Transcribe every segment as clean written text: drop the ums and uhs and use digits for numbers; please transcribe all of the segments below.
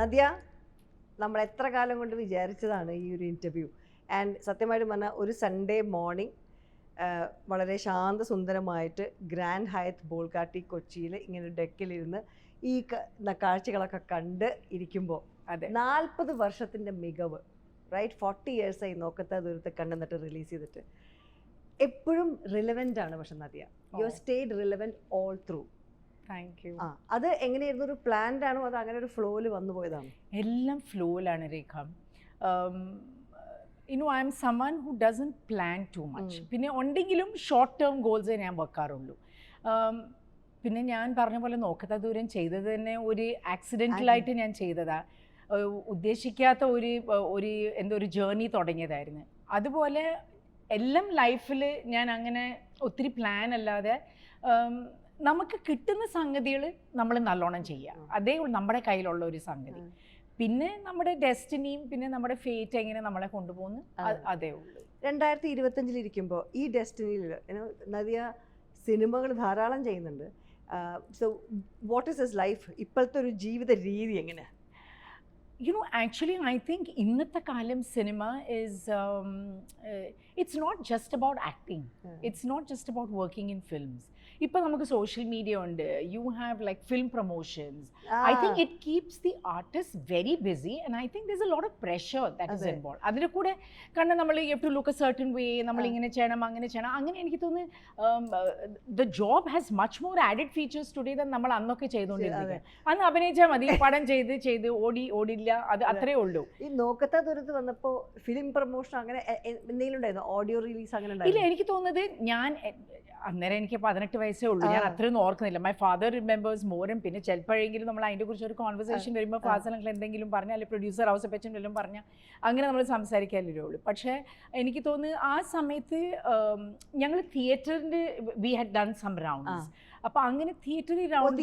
നദ്യ, നമ്മൾ എത്ര കാലം കൊണ്ട് വിചാരിച്ചതാണ് ഈ ഒരു ഇൻ്റർവ്യൂ. ആൻഡ് സത്യമായിട്ട് പറഞ്ഞാൽ ഒരു സൺഡേ മോർണിംഗ് വളരെ ശാന്തസുന്ദരമായിട്ട് ഗ്രാൻഡ് ഹയത്ത് ബോൾഗാട്ടി കൊച്ചിയിൽ ഇങ്ങനെ ഡെക്കിലിരുന്ന് ഈ കാഴ്ചകളൊക്കെ കണ്ട് ഇരിക്കുമ്പോൾ 40 വർഷത്തിൻ്റെ മികവ്, റൈറ്റ്? 40 years നോക്കത്ത ദൂരത്ത് കണ്ണും നട്ട് റിലീസ് ചെയ്തിട്ട് എപ്പോഴും റിലവൻ്റ് ആണ്. പക്ഷെ Nadhiya, you stayed relevant all through. Thank you. അത് എങ്ങനെയായിരുന്നു? ഒരു പ്ലാൻഡ് ആണോ അത് അങ്ങനെ ഒരു ഫ്ലോയിൽ വന്നു പോയതാണ്? എല്ലാം ഫ്ലോയിലാണ് Rekha. I'm someone who doesn't plan too much. പിന്നെ ഉണ്ടെങ്കിലും ഷോർട്ട് ടേം ഗോൾസേ ഞാൻ വെക്കാറുള്ളൂ. പിന്നെ ഞാൻ പറഞ്ഞ പോലെ നോക്കത്ത ദൂരം ചെയ്തത് തന്നെ ഒരു ആക്സിഡൻ്റലായിട്ട് ഞാൻ ചെയ്തതാണ്. ഉദ്ദേശിക്കാത്ത ഒരു എന്തോ ഒരു ജേർണി തുടങ്ങിയതായിരുന്നു. അതുപോലെ എല്ലാം ലൈഫിൽ ഞാൻ അങ്ങനെ ഒത്തിരി പ്ലാൻ അല്ലാതെ നമുക്ക് കിട്ടുന്ന സംഗതികൾ നമ്മൾ നല്ലോണം ചെയ്യുക, അതേ നമ്മുടെ കയ്യിലുള്ള ഒരു സംഗതി. പിന്നെ നമ്മുടെ ഡെസ്റ്റിനിയും പിന്നെ നമ്മുടെ ഫേറ്റ് എങ്ങനെ നമ്മളെ കൊണ്ടുപോകുന്നു, അതേ ഉള്ളൂ. 2025 ഇരിക്കുമ്പോൾ ഈ ഡെസ്റ്റിനിയിൽ നദിയ സിനിമകൾ ധാരാളം ചെയ്യുന്നുണ്ട്. So what is his life? ഇപ്പോഴത്തെ ഒരു ജീവിത രീതി എങ്ങനെ? Actually, I think innatha kalam cinema is, it's not just about acting. It's not just about working in films. Ipo namakku social media undu, you have like film promotions. I think it keeps the artist very busy, and I think there's a lot of pressure that is involved. Adile kude kanna nammal you have to look a certain way, nammal ingane cheyanam angane cheyanam angane enikku thonu the job has much more added features today than nammal annokke cheyidondirunnu. Annu abhinayicha madi padam cheydu odilla അത് അത്രേ ഉള്ളൂ. ഈ നോക്കത്ത ദൂരത്ത് വന്നപ്പോൾ film promotion അങ്ങനെ എന്തെങ്കിലും ഉണ്ടായിരുന്നു? Audio release അങ്ങനെ ഉണ്ടായിരുന്നു? ഇല്ല, എനിക്ക് തോന്നുന്നത് ഞാൻ അന്നേരം എനിക്ക് 18 വയസ്സേ ഉള്ളൂ. ഞാൻ അത്രയൊന്നും ഓർക്കുന്നില്ല. മൈ ഫാദർ റിമെമ്പേഴ്സ് മോറും. പിന്നെ ചിലപ്പോഴെങ്കിലും നമ്മൾ അതിൻ്റെ കുറിച്ച് ഒരു കോൺവെർസേഷൻ വരുമ്പോൾ ഫാസൽ എന്തെങ്കിലും പറഞ്ഞാൽ, അല്ലെങ്കിൽ പ്രൊഡ്യൂസർ ഹൗസ് പറ്റും വല്ലതും പറഞ്ഞാൽ അങ്ങനെ നമ്മൾ സംസാരിക്കാനല്ലേ ഉള്ളൂ. പക്ഷേ എനിക്ക് തോന്നുന്നു ആ സമയത്ത് ഞങ്ങൾ തിയേറ്ററിൻ്റെ we had done some rounds. അപ്പോൾ അങ്ങനെ തിയേറ്ററിൽ റൗണ്ട്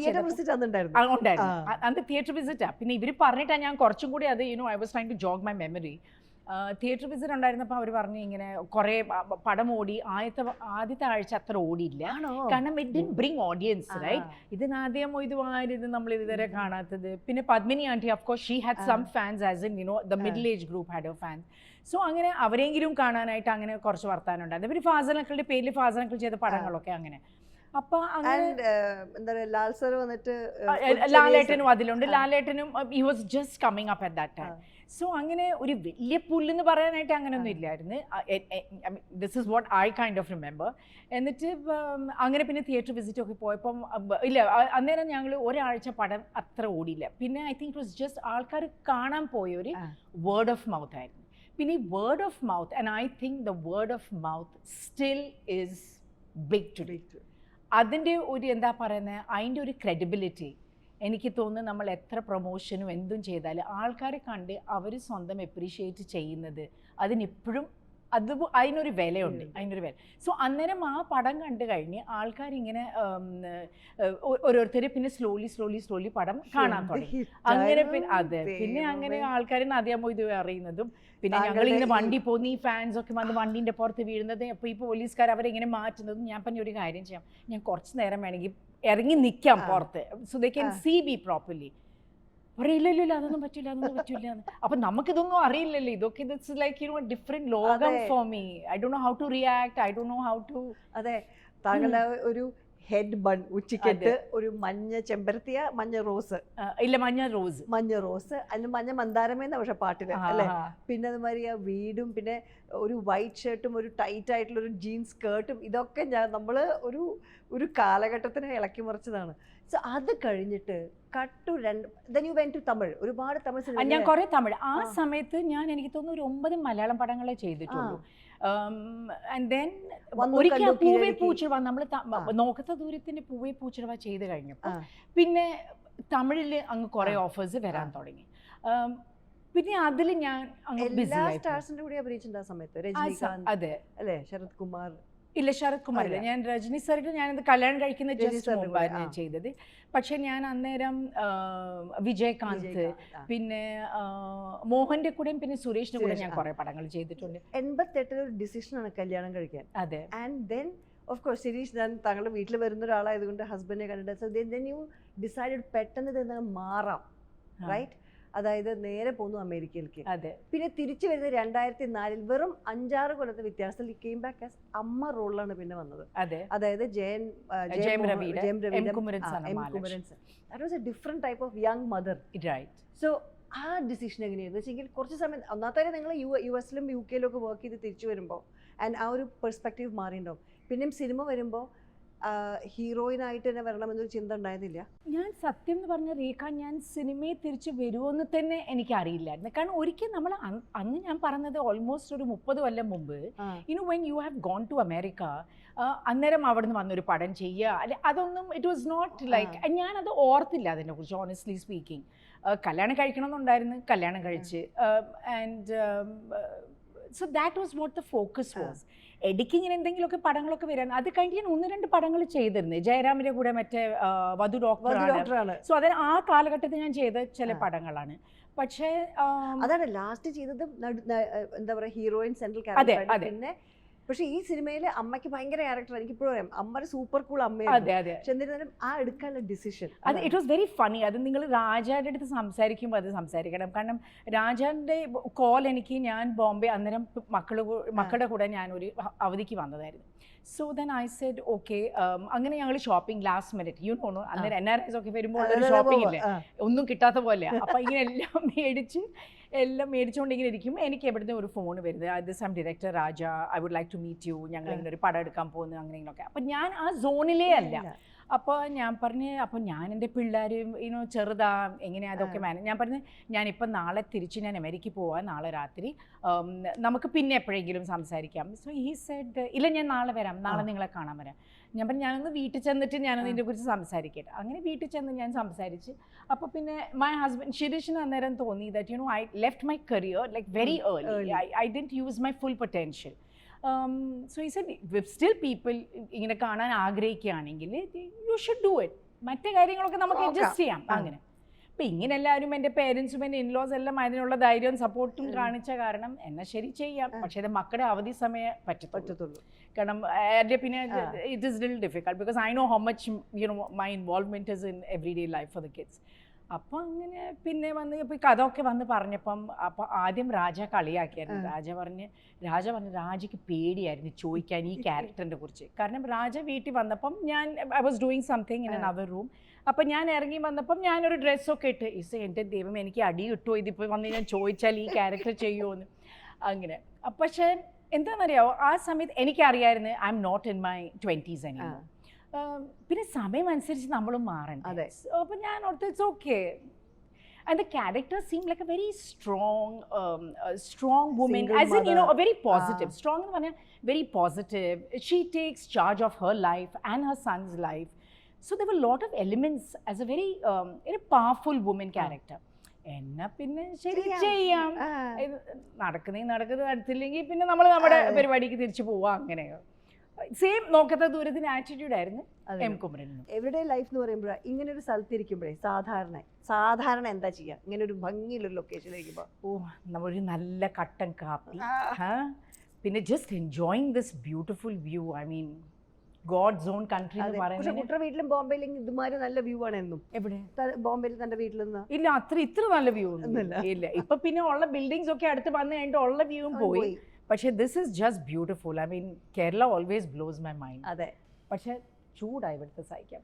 ഉണ്ടായിരുന്നു. അന്ന് തിയേറ്റർ വിസിറ്റാണ്. പിന്നെ ഇവർ പറഞ്ഞിട്ടാണ് ഞാൻ കുറച്ചും കൂടി അത് I was trying to jog my memory. Theatre visit ഉണ്ടായിരുന്നപ്പോൾ അവർ പറഞ്ഞു ഇങ്ങനെ കുറേ പടം ഓടി. ആദ്യത്തെ ആഴ്ച അത്ര ഓടിയില്ല, കാരണം it didn't bring audience, right? ഇത് നാദിയ മൊയ്തു ആയിരുന്നു നമ്മൾ ഇതുവരെ കാണാത്തത്. പിന്നെ Padmini aunty, of course she had some fans, as in the middle age group had a fans. So അങ്ങനെ അവരെങ്കിലും കാണാനായിട്ട് അങ്ങനെ കുറച്ച് വർത്താനം ഉണ്ടായിരുന്നു. പിന്നെ ഫാസൽ അങ്കിളുടെ പേരിൽ ഫാസൽ അങ്കിൾ ചെയ്ത പടങ്ങളൊക്കെ അങ്ങനെ. അപ്പൊ ലാലേട്ടനും അതിലുണ്ട്. ലാലേട്ടനും he was just coming up at that time. So അങ്ങനെ ഒരു വലിയ പുല്ലെന്ന് പറയാനായിട്ട് അങ്ങനെയൊന്നും ഇല്ലായിരുന്നു. This is what I kind of remember. എന്നിട്ട് അങ്ങനെ പിന്നെ തിയേറ്റർ വിസിറ്റ് ഒക്കെ പോയപ്പം ഇല്ല, അന്നേരം ഞങ്ങൾ ഒരാഴ്ച പടം അത്ര ഓടിയില്ല. പിന്നെ I think it was just ആൾക്കാർ കാണാൻ പോയൊരു വേർഡ് ഓഫ് മൗത്ത് ആയിരുന്നു. പിന്നെ ഈ word of mouth, and I think the word of mouth still is big today. അതിൻ്റെ ഒരു എന്താ പറയുന്നത്, അതിൻ്റെ ഒരു ക്രെഡിബിലിറ്റി എനിക്ക് തോന്നുന്നു. നമ്മൾ എത്ര പ്രൊമോഷനും എന്തും ചെയ്താൽ ആൾക്കാരെ കണ്ട് അവർ സ്വന്തം എപ്രീഷിയേറ്റ് ചെയ്യുന്നത് അതിനെപ്പോഴും അതിനൊരു വിലയുണ്ട്, അതിനൊരു വില. സോ അന്നേരം ആ പടം കണ്ടു കഴിഞ്ഞ് ആൾക്കാരിങ്ങനെ ഓരോരുത്തർ പിന്നെ സ്ലോലി പടം കാണാൻ തുടങ്ങി. അങ്ങനെ പിന്നെ പിന്നെ അങ്ങനെ ആൾക്കാർ നാദിയ മൊയ്തു അറിയുന്നതും, പിന്നെ ഞങ്ങളിങ്ങനെ വണ്ടി പോകുന്ന ഈ ഫാൻസ് ഒക്കെ വന്ന് വണ്ടീൻ്റെ പുറത്ത് വീഴുന്നത്, അപ്പോൾ ഈ പോലീസുകാർ അവരിങ്ങനെ മാറ്റുന്നതും. ഞാൻ പറഞ്ഞ ഒരു കാര്യം ചെയ്യാം, ഞാൻ കുറച്ച് നേരം വേണമെങ്കിൽ ഇറങ്ങി നിൽക്കാം പുറത്ത്, so they can see be properly. പറയില്ലല്ലോ അതൊന്നും പറ്റില്ല. അപ്പൊ നമുക്കിതൊന്നും അറിയില്ലല്ലോ. ഇതൊക്കെ ഇറ്റ്സ് ലൈക്ക് ഡിഫറെന്റ് ലോകം for me. I don't know how to react, I don't know how to. അതെ, താങ്കളുടെ ഒരു ഹെഡ് ബൺ, ഉച്ചയ്ക്കട്ട് ഒരു മഞ്ഞ ചെമ്പരത്തിയ, മഞ്ഞ റോസ്, മഞ്ഞ റോസ് അതിന് മഞ്ഞ മന്ദാരമേന്ന പക്ഷെ പാട്ടില് അല്ലേ. പിന്നെ അതുമാതിരി ആ വീടും, പിന്നെ ഒരു വൈറ്റ് ഷർട്ടും ഒരു ടൈറ്റ് ആയിട്ടുള്ള ഒരു ജീൻസ് സ്കേർട്ടും, ഇതൊക്കെ നമ്മള് ഒരു കാലഘട്ടത്തിന് ഇളക്കി മറിച്ചതാണ്. സോ അത് കഴിഞ്ഞിട്ട് തമിഴ്, ഒരുപാട് തമിഴ് സിനിമ. ഞാൻ കുറെ തമിഴ് ആ സമയത്ത് എനിക്ക് തോന്നുന്നു ഒരു 9 മലയാളം പടങ്ങളെ ചെയ്തിട്ടുള്ളൂ. ആൻഡ് ദെൻ ഒരിക്കൽ പൂവേ പൂച്ചിടവ, നമ്മൾ നോക്കത്ത ദൂരത്തിന്റെ പൂവേ പൂച്ചിടവ ചെയ്ത് കഴിഞ്ഞപ്പോൾ പിന്നെ തമിഴിൽ അങ്ങ് കുറെ ഓഫേഴ്സ് വരാൻ തുടങ്ങി. പിന്നെ അതിൽ ഞാൻ സ്റ്റാർസിന്റെ കൂടെ അഭിനയിച്ചിട്ടുണ്ട് ആ സമയത്ത്. രജനീകാന്ത്, അതെ അല്ലേ? ശരത് കുമാർ ഇല്ല, ശരത് കുമാറില്ല. ഞാൻ രജനി സാറിട്ട് ഞാനത് കല്യാണം കഴിക്കുന്ന ജസ്റ്റ് മുമ്പാണ് ഞാൻ ചെയ്തത്. പക്ഷെ ഞാൻ അന്നേരം വിജയകാന്ത്, പിന്നെ മോഹന്റെ കൂടെയും പിന്നെ സുരേഷിന്റെ കൂടെ ഞാൻ കുറെ പടങ്ങൾ ചെയ്തിട്ടുണ്ട്. 88 ഒരു ഡിസിഷനാണ് കല്യാണം കഴിക്കാൻ. അതെ. And then of course Shirish, ഞാൻ താങ്കളുടെ വീട്ടിൽ വരുന്ന ഒരാളായതുകൊണ്ട് ഹസ്ബൻഡിനെ കണ്ടിട്ട്, സോ ദെൻ യു ഡിസൈഡഡ് പെട്ടെന്ന് തന്നെ മാറാം, റൈറ്റ്? അതായത് നേരെ പോന്നു അമേരിക്കയിലേക്ക്. അതെ. പിന്നെ തിരിച്ചു വരുന്നത് 2004 വെറും 5-6 കൊല്ലത്തെ വ്യത്യാസത്തിൽ കെയിം ബാക്ക് ആസ് അമ്മ റോളിലാണ് പിന്നെ വന്നത്. അതെ. അതായത് ജയം രവിയുടെ M Kumaran son. That was a different type of young mother. Right. So ആ ഡിസിഷൻ എങ്ങനെയായിരുന്നു വെച്ചെങ്കിൽ കുറച്ച് സമയം ഒന്നാമത്തെ നിങ്ങൾ US-ലും UK-ലും ഒക്കെ വർക്ക് ചെയ്ത് തിരിച്ചു വരുമ്പോൾ ആൻഡ് ആ ഒരു പെർസ്പെക്റ്റീവ് മാറിയിട്ടുണ്ടാവും. പിന്നെയും സിനിമ വരുമ്പോൾ ഹീറോയിനായിട്ട് തന്നെ വരണമെന്നൊരു ചിന്ത ഉണ്ടായിരുന്നില്ല? ഞാൻ സത്യം എന്ന് പറഞ്ഞ രേഖ, ഞാൻ സിനിമയിൽ തിരിച്ച് വരുമോയെന്ന് തന്നെ എനിക്കറിയില്ലായിരുന്നു. കാരണം ഒരിക്കൽ നമ്മൾ അന്ന് ഞാൻ പറഞ്ഞത് ഓൾമോസ്റ്റ് ഒരു 30 കൊല്ലം മുമ്പ്, when you have gone to America, അന്നേരം അവിടെ നിന്ന് വന്നൊരു പടം ചെയ്യുക അല്ലെ, അതൊന്നും ഇറ്റ് വാസ് നോട്ട് ലൈക്ക്, ഞാനത് ഓർത്തില്ല അതിനെക്കുറിച്ച് ഓണസ്റ്റ്ലി സ്പീക്കിംഗ്. കല്യാണം കഴിക്കണമെന്നുണ്ടായിരുന്നു, കല്യാണം കഴിച്ച്, and so that was what the focus was. ഇടയ്ക്കിങ്ങനെ എന്തെങ്കിലുമൊക്കെ പടങ്ങളൊക്കെ വരാൻ, അത് കഴിഞ്ഞ് ഞാൻ 1-2 പടങ്ങൾ ചെയ്തിരുന്നു ജയറാമിൻ്റെ കൂടെ, മറ്റേ വധു ഡോക്ടറാണ്. സോ അതിന് ആ കാലഘട്ടത്തിൽ ഞാൻ ചെയ്ത ചില പടങ്ങളാണ്. പക്ഷേ അതാണ് ലാസ്റ്റ് ചെയ്തത്, എന്താ പറയുക, ഹീറോയിൻ സെൻട്രൽ ക്യാരക്ടർ. പിന്നെ പക്ഷെ ഈ സിനിമയിൽ അമ്മയ്ക്ക് ഭയങ്കര ക്യാരക്ടർ, എനിക്കിപ്പോഴും അറിയാം അമ്മ സൂപ്പർ കൂൾ അമ്മയാണ്. പക്ഷെ എന്നിരുന്നാലും ആ എടുക്കാനുള്ള ഡിസിഷൻ അത് ഇറ്റ് വാസ് വെരി ഫണി. അത് നിങ്ങൾ രാജാൻ്റെ അടുത്ത് സംസാരിക്കുമ്പോൾ അത് സംസാരിക്കണം. കാരണം രാജാൻ്റെ കോൾ എനിക്ക്, ഞാൻ ബോംബെ അന്നേരം മക്കളുടെ കൂടെ ഞാനൊരു അവധിക്ക് വന്നതായിരുന്നു. So then I said okay, അങ്ങനെ ഞങ്ങൾ shopping last minute, you know അന്നേരം NRIs ഒക്കെ വരുമ്പോൾ ഷോപ്പിംഗ് ഇല്ലേ, ഒന്നും കിട്ടാത്ത പോലെ. അപ്പം ഇങ്ങനെ എല്ലാം മേടിച്ചുകൊണ്ടിങ്ങനെ ഇരിക്കും. എനിക്ക് എവിടുന്ന് ഒരു ഫോൺ വരുന്നത്, this I'm director Raja, I would like to meet you, ഞങ്ങൾ ഇങ്ങനെ ഒരു പടം എടുക്കാൻ പോകുന്നു, അങ്ങനെ ഇങ്ങനെയൊക്കെ. അപ്പം ഞാൻ ആ സോണിലേ അല്ല. അപ്പോൾ ഞാൻ പറഞ്ഞ്, അപ്പോൾ ഞാൻ എൻ്റെ പിള്ളേർ ചെറുതാ, എങ്ങനെയാ അതൊക്കെ ഞാൻ പറഞ്ഞ്, ഞാനിപ്പം നാളെ തിരിച്ച് ഞാൻ അമേരിക്കയിൽ പോവാം, നാളെ രാത്രി, നമുക്ക് പിന്നെ എപ്പോഴെങ്കിലും സംസാരിക്കാം. സോ ഹി സെഡ് ഇല്ല, ഞാൻ നാളെ വരാം, നാളെ നിങ്ങളെ കാണാൻ വരാം. ഞാൻ പറഞ്ഞു, ഞാനൊന്ന് വീട്ടിൽ ചെന്നിട്ട് ഞാനൊന്ന് ഇതിനെ കുറിച്ച് സംസാരിക്കട്ടെ. അങ്ങനെ വീട്ടിൽ ചെന്ന് ഞാൻ സംസാരിച്ച്, അപ്പോൾ പിന്നെ മൈ ഹസ്ബൻഡ് ശിരീഷിന് അന്നേരം തോന്നി that I left my career like very early, I didn't use my full potential. So ഈ സെഡ് ഇഫ് സ്റ്റിൽ പീപ്പിൾ ഇങ്ങനെ കാണാൻ ആഗ്രഹിക്കുകയാണെങ്കിൽ യു ഷുഡ് ഡു ഇറ്റ്, മറ്റു കാര്യങ്ങളൊക്കെ നമുക്ക് അഡ്ജസ്റ്റ് ചെയ്യാം. അങ്ങനെ അപ്പം ഇങ്ങനെ എല്ലാവരും എൻ്റെ പേരൻസും എൻ്റെ ഇൻലോസ് എല്ലാം അതിനുള്ള ധൈര്യവും സപ്പോർട്ടും കാണിച്ച കാരണം എന്നാൽ ശരി ചെയ്യാം. പക്ഷേ അത് മക്കളുടെ അവധി സമയം പറ്റത്തുള്ളൂ. കാരണം എൻ്റെ പിന്നെ it is little difficult because I know how much my involvement is in every day life for the kids. അപ്പോൾ അങ്ങനെ പിന്നെ വന്ന് ഇപ്പോൾ കഥയൊക്കെ വന്ന് പറഞ്ഞപ്പം, അപ്പോൾ ആദ്യം രാജ കളിയാക്കിയായിരുന്നു. രാജ പറഞ്ഞു രാജയ്ക്ക് പേടിയായിരുന്നു ചോദിക്കാൻ ഈ ക്യാരക്ടറിനെ കുറിച്ച്. കാരണം രാജ വീട്ടിൽ വന്നപ്പം I was doing something in another room. അപ്പം ഞാൻ ഇറങ്ങി വന്നപ്പം ഞാനൊരു ഡ്രസ്സൊക്കെ ഇട്ട്, എൻ്റെ ദൈവം എനിക്ക് അടി കിട്ടുമോ ഇതിപ്പോൾ വന്ന് ഞാൻ ചോദിച്ചാൽ ഈ ക്യാരക്ടർ ചെയ്യുമോ എന്ന്. അങ്ങനെ പക്ഷേ എന്താണെന്നറിയാമോ, ആ സമയത്ത് എനിക്കറിയായിരുന്നു I M not in my 20s anymore. പിന്നെ സമയം അനുസരിച്ച് നമ്മളും മാറണം. അപ്പം ഞാൻ ഓർത്ത് it's okay. And the character seemed like a very strong woman, single as mother. A very positive, strong എന്ന് പറഞ്ഞാൽ very positive. She takes charge of her life and her son's life. So there were a lot of elements as a very powerful woman character. എന്നാ പിന്നെ ശരി ചെയ്യാം, നടക്കുന്നത് അടുത്തില്ലെങ്കിൽ പിന്നെ നമ്മൾ നമ്മുടെ പരിപാടിക്ക് തിരിച്ചു പോവാം. അങ്ങനെ സെയിം നോക്കത്ത ദൂരത്തിന് ആറ്റിറ്റ്യൂഡ് ആയിരുന്നു എം കുമരനും. എവരിഡേ ലൈഫ് എന്ന് പറയുമ്പോഴാണ് ഇങ്ങനെ ഒരു സ്ഥലത്തിരിക്കുമ്പോഴേ സാധാരണ എന്താ ചെയ്യുക? ഇങ്ങനെ ഒരു ഭംഗിയുള്ളൊരു ലൊക്കേഷനിലേക്കുമ്പോൾ നമ്മളൊരു നല്ല കട്ടൻ കാപ്പി, പിന്നെ just enjoying this beautiful view. I mean God's own country എന്ന് പറയുന്നത്. കുട്ടറ വീട്ടിലും ബോംബെയിലും ഇതുമാതിരി നല്ല വ്യൂ ആണ് എന്നും. എവിടെ? ബോംബെയിൽ തന്റെ വീട്ടിൽ നിന്ന് ഇല്ല, ഇത്ര നല്ല വ്യൂ ഒന്നും ഇല്ല. ഇപ്പൊ പിന്നെ ഉള്ള ബിൽഡിങ്സ് ഒക്കെ അടുത്ത് വന്നു കഴിഞ്ഞിട്ട് ഉള്ള വ്യൂവും പോയി. പക്ഷേ this is just beautiful. I mean Kerala always blows my mind. അതെ, പക്ഷെ ചൂടായി ഇവിടുത്തെ സഹിക്കാൻ.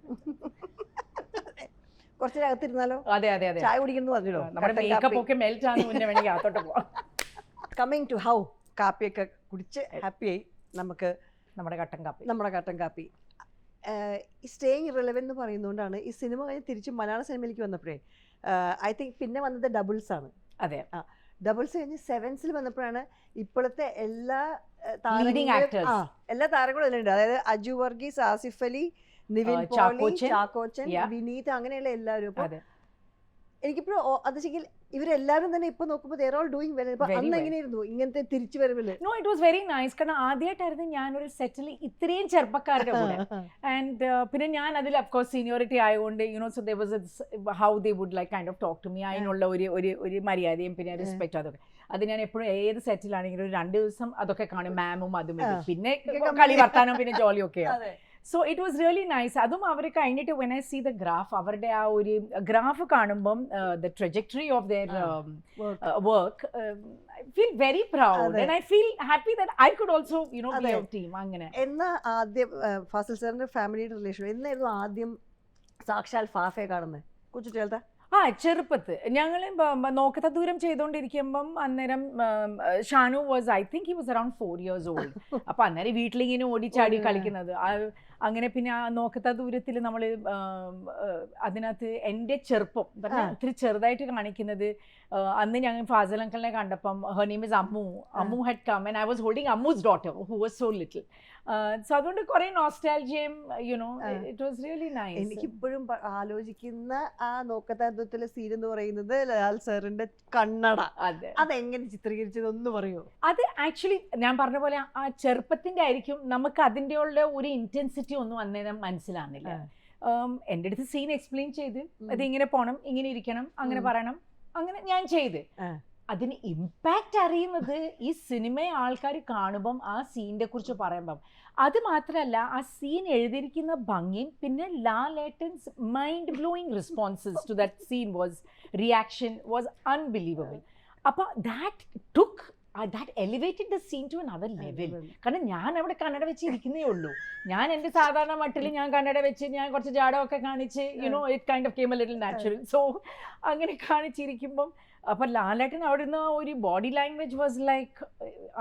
കുറച്ചകത്തിരുന്നാലോ? അതെ, ചായ കുടിക്കുന്നു പറഞ്ഞല്ലോ, നമ്മുടെ മേക്കപ്പ് ഒക്കെ മെൽറ്റ് ആകുന്ന മുന്നേ വേണമെങ്കിൽ അകത്തോട്ട് പോവാം. കമ്മിങ് ടു ഹൗ കാപ്പിയൊക്കെ കുടിച്ച് ഹാപ്പിയായി നമുക്ക് നമ്മുടെ കട്ടൻ കാപ്പി സ്റ്റേയിങ് റിലവൻ്റ് എന്ന് പറയുന്നതുകൊണ്ടാണ് ഈ സിനിമ കഴിഞ്ഞ് തിരിച്ച് മലയാള സിനിമയിലേക്ക് വന്നപ്പോഴേ ഐ തിങ്ക് പിന്നെ വന്നത് ഡബിൾസ് ആണ്. അതെ, ഡബിൾസ് കഴിഞ്ഞ് സെവൻസിൽ വന്നപ്പോഴാണ് ഇപ്പോഴത്തെ എല്ലാ താരങ്ങളും അതിലുണ്ട്. അതായത് അജു വർഗീസ്, ആസിഫ് അലി, നിവിൻ പോളി, ചാക്കോച്ചൻ, വിനീത്, അങ്ങനെയുള്ള എല്ലാവരും. എനിക്കിപ്പോഴും അത് ശരിക്കും ഇവരെല്ലാവരും തന്നെ ഇപ്പൊ നോക്കുമ്പോൾ they are all doing well. അന്ന് എങ്ങനെയായിരുന്നു ഇങ്ങനത്തെ തിരിച്ചു വരവില്? No, it was very nice. കാരണം ആദ്യമായിട്ടായിരുന്നു ഞാനൊരു സെറ്റിൽ ഇത്രയും ചെറുപ്പക്കാരുടെ കൂടെ. ആൻഡ് പിന്നെ ഞാൻ അതിൽ അഫ്കോഴ്സ് സീനിയോറിറ്റി ആയതുകൊണ്ട് so there was how they would like kind of talk to me. അതിനുള്ള ഒരു മര്യാദയും പിന്നെ റെസ്പെക്റ്റും അതൊക്കെ. അത് ഞാൻ എപ്പോഴും ഏത് സെറ്റിലാണെങ്കിലും ഒരു 2 ദിവസം അതൊക്കെ കാണും, മാമും അതും പിന്നെ കളി വർത്താനം പിന്നെ ജോലിയൊക്കെയാണ്. So it was really nice. അതും അവർ കഴിഞ്ഞിട്ട് when I see the graph, അവരുടെ ആ ഒരു ഗ്രാഫ് കാണുമ്പം the trajectory of their work, I feel very proud and I feel happy that I could also, you know, be a team. അങ്ങനെ എന്നാ ആദ്യം ഫാസിൽ സാറിന്റെ ഫാമിലി റിലേഷൻ എന്നായിരുന്നു ആദ്യം സാക്ഷാൽ ഫാഫയെ കാണുന്നത് കുച്ചിട്ടേൽത്ത? ചെറുപ്പത്ത് ഞങ്ങൾ നോക്കത്ത ദൂരം ചെയ്തുകൊണ്ടിരിക്കുമ്പം അന്നേരം Shanu was, I think he was around 4 years old. അപ്പം അന്നേരം വീട്ടിലിങ്ങനെ ഓടിച്ചാടി കളിക്കുന്നത്. അങ്ങനെ പിന്നെ ആ നോക്കത്ത ദൂരത്തിൽ നമ്മൾ അതിനകത്ത് എൻ്റെ ചെറുപ്പം പറഞ്ഞാൽ ഇത്തിരി ചെറുതായിട്ട് കാണിക്കുന്നത്. അന്ന് ഞങ്ങൾ ഫാസിൽ അങ്കിളിനെ കണ്ടപ്പം her name is Ammu had come and I was holding Ammu's daughter who was so little. So അതുകൊണ്ട് കുറെ നോസ്റ്റാൾജിയയും, you know, it was really nice. എനിക്കിപ്പോഴും ആലോചിക്കുന്ന ആ നോക്കത്താത്വത്തിലെ സീൻ എന്ന് പറയുന്നത് ലാൽ സാറിന്റെ കണ്ണട. അതെങ്ങനെ ചിത്രീകരിച്ചത് ഒന്ന് പറയോ? അത് ആക്ച്വലി ഞാൻ പറഞ്ഞ പോലെ ആ ചെറുപ്പത്തിന്റെ ആയിരിക്കും, നമുക്ക് അതിൻ്റെ ഉള്ള ഒരു ഇന്റൻസിറ്റി ഒന്നും അന്നേരം മനസ്സിലാകുന്നില്ല. എൻ്റെ അടുത്ത് സീൻ എക്സ്പ്ലെയിൻ ചെയ്ത് അത് ഇങ്ങനെ പോണം, ഇങ്ങനെ ഇരിക്കണം, അങ്ങനെ പറയണം, അങ്ങനെ ഞാൻ ചെയ്ത്. അതിന് ഇമ്പാക്റ്റ് അറിയുന്നത് ഈ സിനിമയെ ആൾക്കാർ കാണുമ്പം ആ സീനിനെ കുറിച്ച് പറയുമ്പം. അത് മാത്രമല്ല ആ സീൻ എഴുതിയിരിക്കുന്ന ഭംഗിയും പിന്നെ Lalettan's mind blowing responses to that scene was reaction was unbelievable. അപ്പോൾ that elevated the scene to another level. കാരണം ഞാൻ അവിടെ കന്നഡ വെച്ച് ഇരിക്കുന്നേ ഉള്ളൂ. ഞാൻ എൻ്റെ സാധാരണ മട്ടിൽ ഞാൻ കന്നഡ വെച്ച് ഞാൻ കുറച്ച് ജാടമൊക്കെ കാണിച്ച്, you know, it kind of came A little natural. So അങ്ങനെ കാണിച്ചിരിക്കുമ്പം അപ്പം ലാലേട്ടൻ അവിടെ നിന്ന് ഒരു body language was like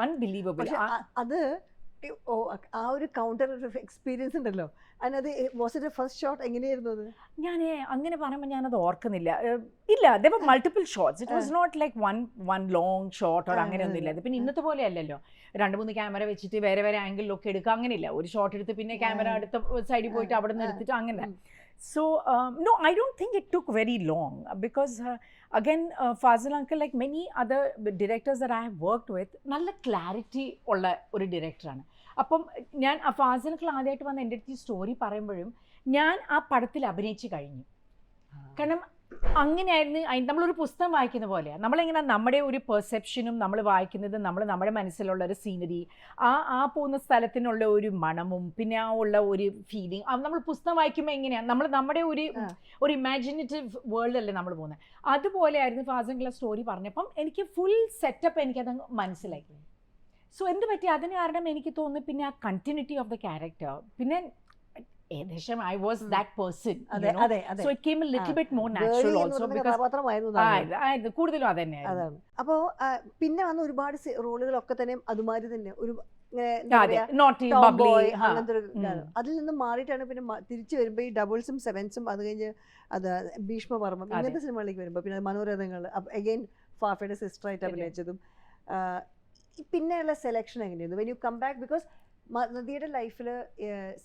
unbelievable. അത് ആ ഒരു കൗണ്ടർ എക്സ്പീരിയൻസ് ഉണ്ടല്ലോ, അതിനത് വാസ് ഇറ്റ് ഫസ്റ്റ് ഷോട്ട് എങ്ങനെയായിരുന്നു അത്? ഞാൻ അങ്ങനെ പറയുമ്പോൾ ഞാനത് ഓർക്കുന്നില്ല. ഇല്ല, there were multiple shots. It was not like one long shot or അങ്ങനെയൊന്നും ഇല്ല. പിന്നെ ഇന്നത്തെ പോലെ അല്ലല്ലോ 2-3 ക്യാമറ വെച്ചിട്ട് വേറെ വേറെ ആംഗിളിലൊക്കെ എടുക്കുക, അങ്ങനെയില്ല. ഒരു ഷോട്ട് എടുത്ത് പിന്നെ ക്യാമറ അടുത്ത സൈഡിൽ പോയിട്ട് അവിടെ നിന്ന് എടുത്തിട്ട് അങ്ങനെ. So no, I don't think it took very long because again Fazil uncle, like many other directors that I have worked with, നല്ല ക്ലാരിറ്റി ഉള്ള ഒരു ഡയറക്ടറാണ്. അപ്പം ഞാൻ ഫാസിൽ അങ്കിൾ ആദ്യമായിട്ട് വന്ന് എൻ്റെ അടുത്ത് ഈ സ്റ്റോറി പറയുമ്പോഴും ഞാൻ ആ പടത്തിൽ അഭിനയിച്ച് കഴിഞ്ഞു. കാരണം അങ്ങനെയായിരുന്നു. നമ്മളൊരു പുസ്തകം വായിക്കുന്ന പോലെയാണ്. നമ്മളെങ്ങനെ നമ്മുടെ ഒരു പെർസെപ്ഷനും നമ്മൾ വായിക്കുന്നത്, നമ്മുടെ മനസ്സിലുള്ള ഒരു സീനറി, ആ പോകുന്ന സ്ഥലത്തിനുള്ള ഒരു മണമും പിന്നെ ആ ഉള്ള ഒരു ഫീലിംഗ്, നമ്മൾ പുസ്തകം വായിക്കുമ്പോൾ എങ്ങനെയാണ് നമ്മുടെ ഒരു ഇമാജിനേറ്റീവ് വേൾഡല്ലേ നമ്മൾ പോകുന്നത്. അതുപോലെയായിരുന്നു ഫാസിൽ അങ്കിൾ സ്റ്റോറി പറഞ്ഞപ്പം എനിക്ക് ഫുൾ സെറ്റപ്പ് എനിക്കത് മനസ്സിലായി. സോ എന്ത് പറ്റി അതിന് കാരണം എനിക്ക് തോന്നുന്നു പിന്നെ ആ കണ്ടിന്യൂറ്റി ഓഫ് ദ ക്യാരക്ടർ, പിന്നെ ഏകദേശം I was that person, you know? So it came a little bit more natural also because കൂടുതലും അതന്നെയായിരുന്നു. അപ്പോൾ പിന്നെ വന്ന ഒരുപാട് റോളുകളൊക്കെ തന്നെ അതുമാതിരി തന്നെ ഒരു അങ്ങനത്തെ ഒരു അതിൽ നിന്ന് മാറിയിട്ടാണ് പിന്നെ തിരിച്ചു വരുമ്പോൾ ഈ ഡബിൾസും സെവൻസും അത് കഴിഞ്ഞ് അത് ഭീഷ്മപർമ്മം ഇങ്ങനത്തെ സിനിമകളിലേക്ക് വരുമ്പോൾ പിന്നെ മനോരഥങ്ങൾ അഗെയിൻ ഫാഫയുടെ സിസ്റ്ററായിട്ട് അഭിനയിച്ചതും പിന്നെയുള്ള സെലക്ഷൻ എങ്ങനെയായിരുന്നു when you come back? Because നദിയുടെ ലൈഫിൽ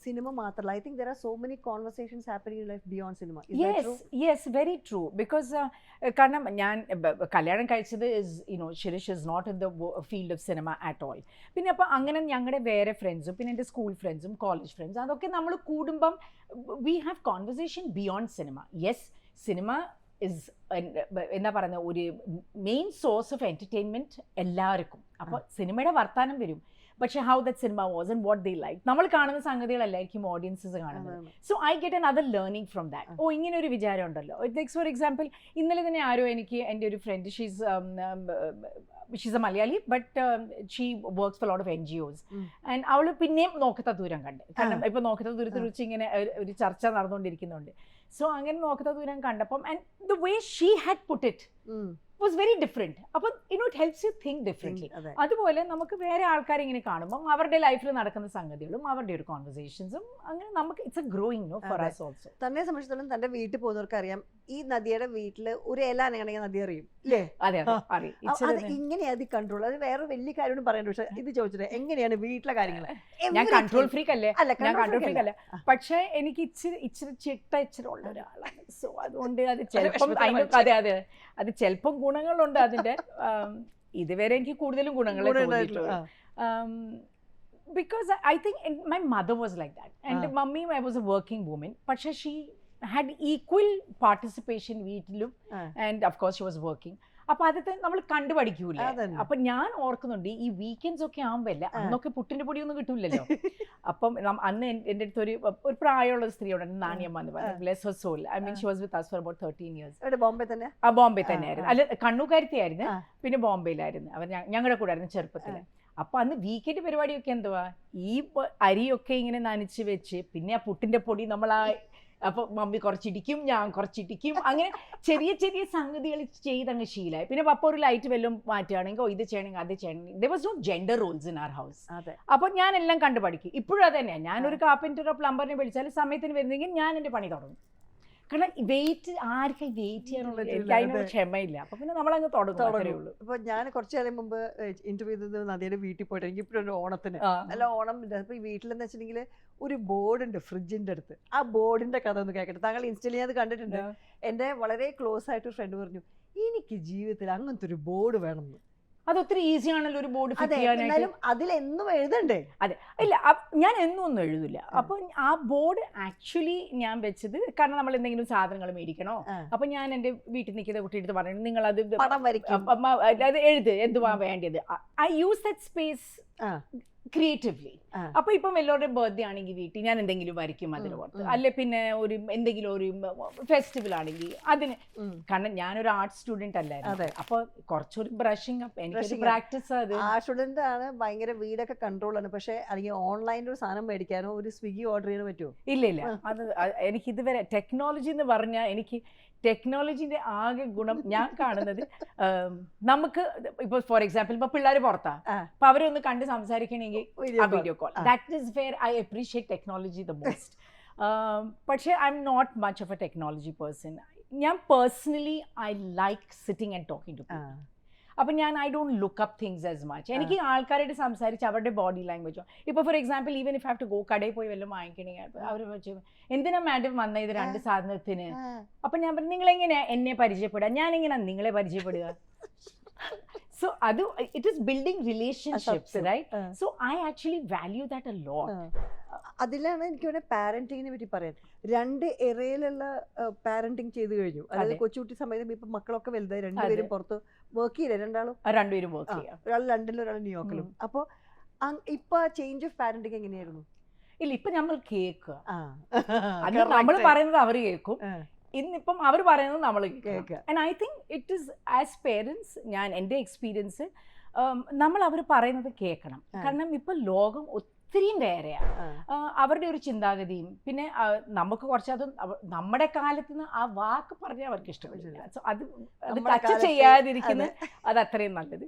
സിനിമ മാത്രമല്ല, I think there are so many conversations happening in life beyond cinema. Is that true? Yes, very true. Because കാരണം ഞാൻ കല്യാണം കഴിച്ചത് Shirish is not in the field of cinema at all. പിന്നെ അപ്പോൾ അങ്ങനെ ഞങ്ങളുടെ വേറെ ഫ്രണ്ട്സും പിന്നെ എൻ്റെ സ്കൂൾ ഫ്രണ്ട്സും കോളേജ് ഫ്രണ്ട്സും അതൊക്കെ നമ്മൾ കൂടുമ്പം we have conversation beyond cinema. Yes, cinema is എന്താ പറയുന്നത് ഒരു മെയിൻ സോഴ്സ് ഓഫ് എൻ്റർടൈൻമെൻറ്റ് എല്ലാവർക്കും. അപ്പോൾ സിനിമയുടെ വർത്താനം വരും, പക്ഷേ how that cinema was and what they like നമ്മൾ കാണുന്ന സംഗതികളല്ലായിരിക്കും ഓഡിയൻസസ് കാണുന്നത്. So I get another learning from that. ഇങ്ങനെ ഒരു വിചാരം ഉണ്ടല്ലോ. ലൈക്ക് ഫോർ എക്സാമ്പിൾ ഇന്നലെ തന്നെ ആരോ എനിക്ക് എൻ്റെ ഒരു friend, she's a Malayali but she works for lot of NGOs and അവൾ പിന്നെയും നോക്കത്ത ദൂരം കണ്ട്. കാരണം ഇപ്പോൾ നോക്കത്ത ദൂരത്തെ കുറിച്ച് ഇങ്ങനെ ഒരു ചർച്ച നടന്നുകൊണ്ടിരിക്കുന്നുണ്ട്. സോ അങ്ങനെ നോക്കത്ത ദൂരം കണ്ടപ്പം and the way she had put it was very different. അപ്പോൾ it helps you think differently. അതുപോലെ നമുക്ക് വേറെ ആൾക്കാരെ ഇങ്ങനെ കാണുമ്പോൾ അവരുടെ ലൈഫിൽ നടക്കുന്ന സംഗതികളും അവരുടെ ഒരു കോൺവെർസേഷൻസും അങ്ങനെ നമുക്ക് it's a growing for us also. തന്നെ സംബന്ധിച്ചിടത്തോളം തന്റെ വീട്ടിൽ പോകുന്നവർക്ക് അറിയാം ഈ നദിയുടെ വീട്ടിൽ ഒരു ഇല അനങ്ങണമെങ്കിൽ നദി അറിയും അല്ലേ? അതെ അറിയും. ഇങ്ങനെയാണ് ഈ കൺട്രോൾ. അത് വേറെ വലിയ കാര്യം പറയണ്ട. പക്ഷെ ഇത് ചോദിച്ചിട്ട് എങ്ങനെയാണ് വീട്ടിലെ കാര്യങ്ങൾ? ഞാൻ കൺട്രോൾ ഫ്രീക്ക് അല്ലേ, ഞാൻ കൺട്രോൾ ഫ്രീക്ക് അല്ല, പക്ഷേ എനിക്ക് ഇച്ചിരി ചിട്ട ഉള്ള ഒരാളാണ്. സോ അതുകൊണ്ട് അത് ചിലപ്പം അതെ അത് ചിലപ്പം ഗുണങ്ങളുണ്ട് അതിൻ്റെ. ഇതുവരെ എനിക്ക് കൂടുതലും ഗുണങ്ങളെ തോന്നിയിട്ടുള്ളൂ. Because I think my mother was like that and mummy, I was a working woman, but she had equal participation വീട്ടിലും and of course she was working. അപ്പൊ അതൊക്കെ നമ്മൾ കണ്ടുപഠിക്കൂലേ. അപ്പൊ ഞാൻ ഓർക്കുന്നുണ്ട് ഈ വീക്കെൻഡ്സ് ഒക്കെ ആവുമ്പല്ല, അന്നൊക്കെ പുട്ടിന്റെ പൊടിയൊന്നും കിട്ടൂലല്ലോ. അപ്പം അന്ന് എൻ്റെ അടുത്ത് ഒരു പ്രായമുള്ള സ്ത്രീയോട് നാണിയമ്മ എന്ന് പറഞ്ഞു, bless her soul. I mean she was with us for about 13 years. Bombay തന്നെ? ബോംബെ തന്നെയായിരുന്നു. അല്ല, കണ്ണൂക്കാരത്തിയായിരുന്നു, പിന്നെ ബോംബെയിലായിരുന്നു. അവർ ഞങ്ങളുടെ കൂടെ ആയിരുന്നു ചെറുപ്പത്തിൽ. അപ്പൊ അന്ന് വീക്കെൻഡ് പരിപാടിയൊക്കെ എന്തുവാ, ഈ അരിയൊക്കെ ഇങ്ങനെ നനച്ച് വെച്ച്, പിന്നെ ആ പുട്ടിന്റെ പൊടി നമ്മൾ അപ്പൊ മമ്മി കുറച്ചിടിക്കും, ഞാൻ കുറച്ചിടിക്കും, അങ്ങനെ ചെറിയ ചെറിയ സംഗതികൾ ചെയ്തങ്ങ് ശീലമായി. പിന്നെ പപ്പ ഒരു ലൈറ്റ് വല്ലതും മാറ്റുകയാണെങ്കിൽ ഇത് ചെയ്യണമെങ്കിൽ അത് ചെയ്യണമെങ്കിൽ there was no gender roles in our house. അപ്പൊ ഞാൻ എല്ലാം കണ്ടു പഠിക്കും. ഇപ്പോഴും അത് തന്നെയാണ്. ഞാനൊരു കാർപ്പൻറ്ററോ പ്ലംബറിനെ വിളിച്ചാൽ സമയത്തിന് വരുന്നെങ്കിൽ ഞാൻ എൻ്റെ പണി തുടങ്ങും. കാരണം വെയിറ്റ് ആർക്കും വെയിറ്റ് ചെയ്യാനുള്ള എനിക്ക് അതിനൊരു ക്ഷമയില്ല. അപ്പൊ പിന്നെ നമ്മളങ്ങ് തുടങ്ങും. ഇപ്പൊ ഞാൻ കുറച്ചു കാലം മുമ്പ് ഇന്റർവ്യൂ ചെയ്തത് നദിയുടെ വീട്ടിൽ പോയിട്ട്, എനിക്ക് ഇപ്പോഴൊരു ഓണത്തിന് അല്ല ഓണം ഇപ്പൊ ഈ വീട്ടിലെന്ന് വെച്ചിട്ടുണ്ടെങ്കിൽ ഒരു ബോർഡ് ഉണ്ട് ഫ്രിഡ്ജിന്റെ അടുത്ത്. ആ ബോർഡിന്റെ കഥ ഒന്ന് കേൾക്കട്ടെ. താങ്കൾ ഇൻസ്റ്റയിൽ ഞാൻ കണ്ടിട്ടുണ്ട്. എന്റെ വളരെ ക്ലോസ് ആയിട്ട് ഒരു ഫ്രണ്ട് പറഞ്ഞു, എനിക്ക് ജീവിതത്തിൽ അങ്ങനത്തെ ഒരു ബോർഡ് വേണമെന്ന്. അത് ഒത്തിരി ഈസി ആണല്ലോ ഒരു ബോർഡ് ഫിറ്റ് ചെയ്യാനായിട്ട്. അതിലെന്നും എഴുതണ്ടേ? അതെ, ഇല്ല ഞാൻ എന്നും ഒന്നും എഴുതില്ല. അപ്പൊ ആ ബോർഡ് ആക്ച്വലി ഞാൻ വെച്ചത് കാരണം നമ്മൾ എന്തെങ്കിലും സാധനങ്ങൾ മേടിക്കണോ, അപ്പൊ ഞാൻ എന്റെ വീട്ടിൽ നിൽക്കുന്ന കുട്ടിയെടുത്ത് പറഞ്ഞു, നിങ്ങൾ അത് അത് എഴുത്, എന്തുവാ വേണ്ടത്. I use that space creatively. അപ്പൊ ഇപ്പം എല്ലാവരുടെ ബർത്ത്ഡേ ആണെങ്കിൽ വീട്ടിൽ ഞാൻ എന്തെങ്കിലും വരയ്ക്കും അതിന് പുറത്ത്, അല്ലെ പിന്നെ ഒരു എന്തെങ്കിലും ഒരു ഫെസ്റ്റിവൽ ആണെങ്കിൽ അതിന്. കാരണം ഞാനൊരു ആർട്ട് സ്റ്റുഡന്റ് അല്ലായിരുന്നു. അപ്പൊ കുറച്ചൊരു ബ്രഷിങ് എനിക്ക് പ്രാക്ടീസ്. അത് ആർട്ട് സ്റ്റുഡന്റ് ആണ്, ഭയങ്കര വീടൊക്കെ കൺട്രോൾ ആണ്. പക്ഷെ അല്ലെങ്കിൽ ഓൺലൈനിൽ ഒരു സാധനം മേടിക്കാനോ ഒരു സ്വിഗ്ഗി ഓർഡർ ചെയ്യാനോ പറ്റുമോ? ഇല്ല. അത് എനിക്ക് ഇതുവരെ ടെക്നോളജി എന്ന് പറഞ്ഞാൽ, എനിക്ക് ടെക്നോളജിന്റെ ആകെ ഗുണം ഞാൻ കാണുന്നത്, നമുക്ക് ഇപ്പൊ ഫോർ എക്സാമ്പിൾ ഇപ്പൊ പിള്ളേർ പുറത്താ, അപ്പൊ അവരൊന്ന് കണ്ട് സംസാരിക്കണമെങ്കിൽ ആ video call, that is where I appreciate technology the most. പക്ഷേ I M not much of a technology person. ഞാൻ personally I like sitting and talking to people. അപ്പം ഞാൻ I don't look up things as much. എനിക്ക് ആൾക്കാരായിട്ട് സംസാരിച്ച് അവരുടെ body ലാംഗ്വേജോ, ഇപ്പോൾ for example even if have to go കടയിൽ പോയി വല്ലതും വാങ്ങിക്കണമെങ്കിൽ അവർ വെച്ച് എന്തിനാ മാഡം വന്ന ഇത് 2 സാധനത്തിന്. അപ്പം ഞാൻ പറഞ്ഞു, നിങ്ങളെങ്ങനെയാ എന്നെ പരിചയപ്പെടുക, ഞാനെങ്ങനെയാ നിങ്ങളെ പരിചയപ്പെടുക. So it is building relationships, right? So I actually value that a lot. അതിലാണ് എനിക്ക് പാരന്റിങ്ങിനെ പറ്റി പറയാൻ. 2 എറയിലുള്ള പാരന്റിങ് ചെയ്തു കഴിഞ്ഞു. അതായത് കൊച്ചുകുട്ടി സമയത്ത് ഇപ്പൊ മക്കളൊക്കെ വലുതായി, 2 പേരും പുറത്ത് വർക്ക് ചെയ്യില്ല. 2 പേരും വർക്ക് ചെയ്യാം. ഒരാൾ ലണ്ടനിലും ഒരാൾ ന്യൂയോർക്കിലും. അപ്പൊ ഇപ്പൊ ചേഞ്ച് ഓഫ് പാരന്റിങ് എങ്ങനെയായിരുന്നു? ഇല്ല, ഇപ്പൊ നമ്മൾ കേൾക്കുക, നമ്മൾ പറയുന്നത് അവർ കേൾക്കും. ഇന്നിപ്പം അവർ പറയുന്നത് നമ്മൾ കേൾക്കുക. And I think it is as parents, ഞാൻ എൻ്റെ എക്സ്പീരിയൻസ്, നമ്മൾ അവർ പറയുന്നത് കേൾക്കണം. കാരണം ഇപ്പൊ ലോകം ഒത്തിരിയും വേറെയാണ്. അവരുടെ ഒരു ചിന്താഗതിയും പിന്നെ നമുക്ക് കുറച്ചതും നമ്മുടെ കാലത്ത് നിന്ന് ആ വാക്ക് പറഞ്ഞാൽ അവർക്ക് ഇഷ്ടപ്പെടില്ല. സോ അത് ടച്ച് ചെയ്യാതിരിക്കുന്നത് അത് അത്രയും നല്ലത്.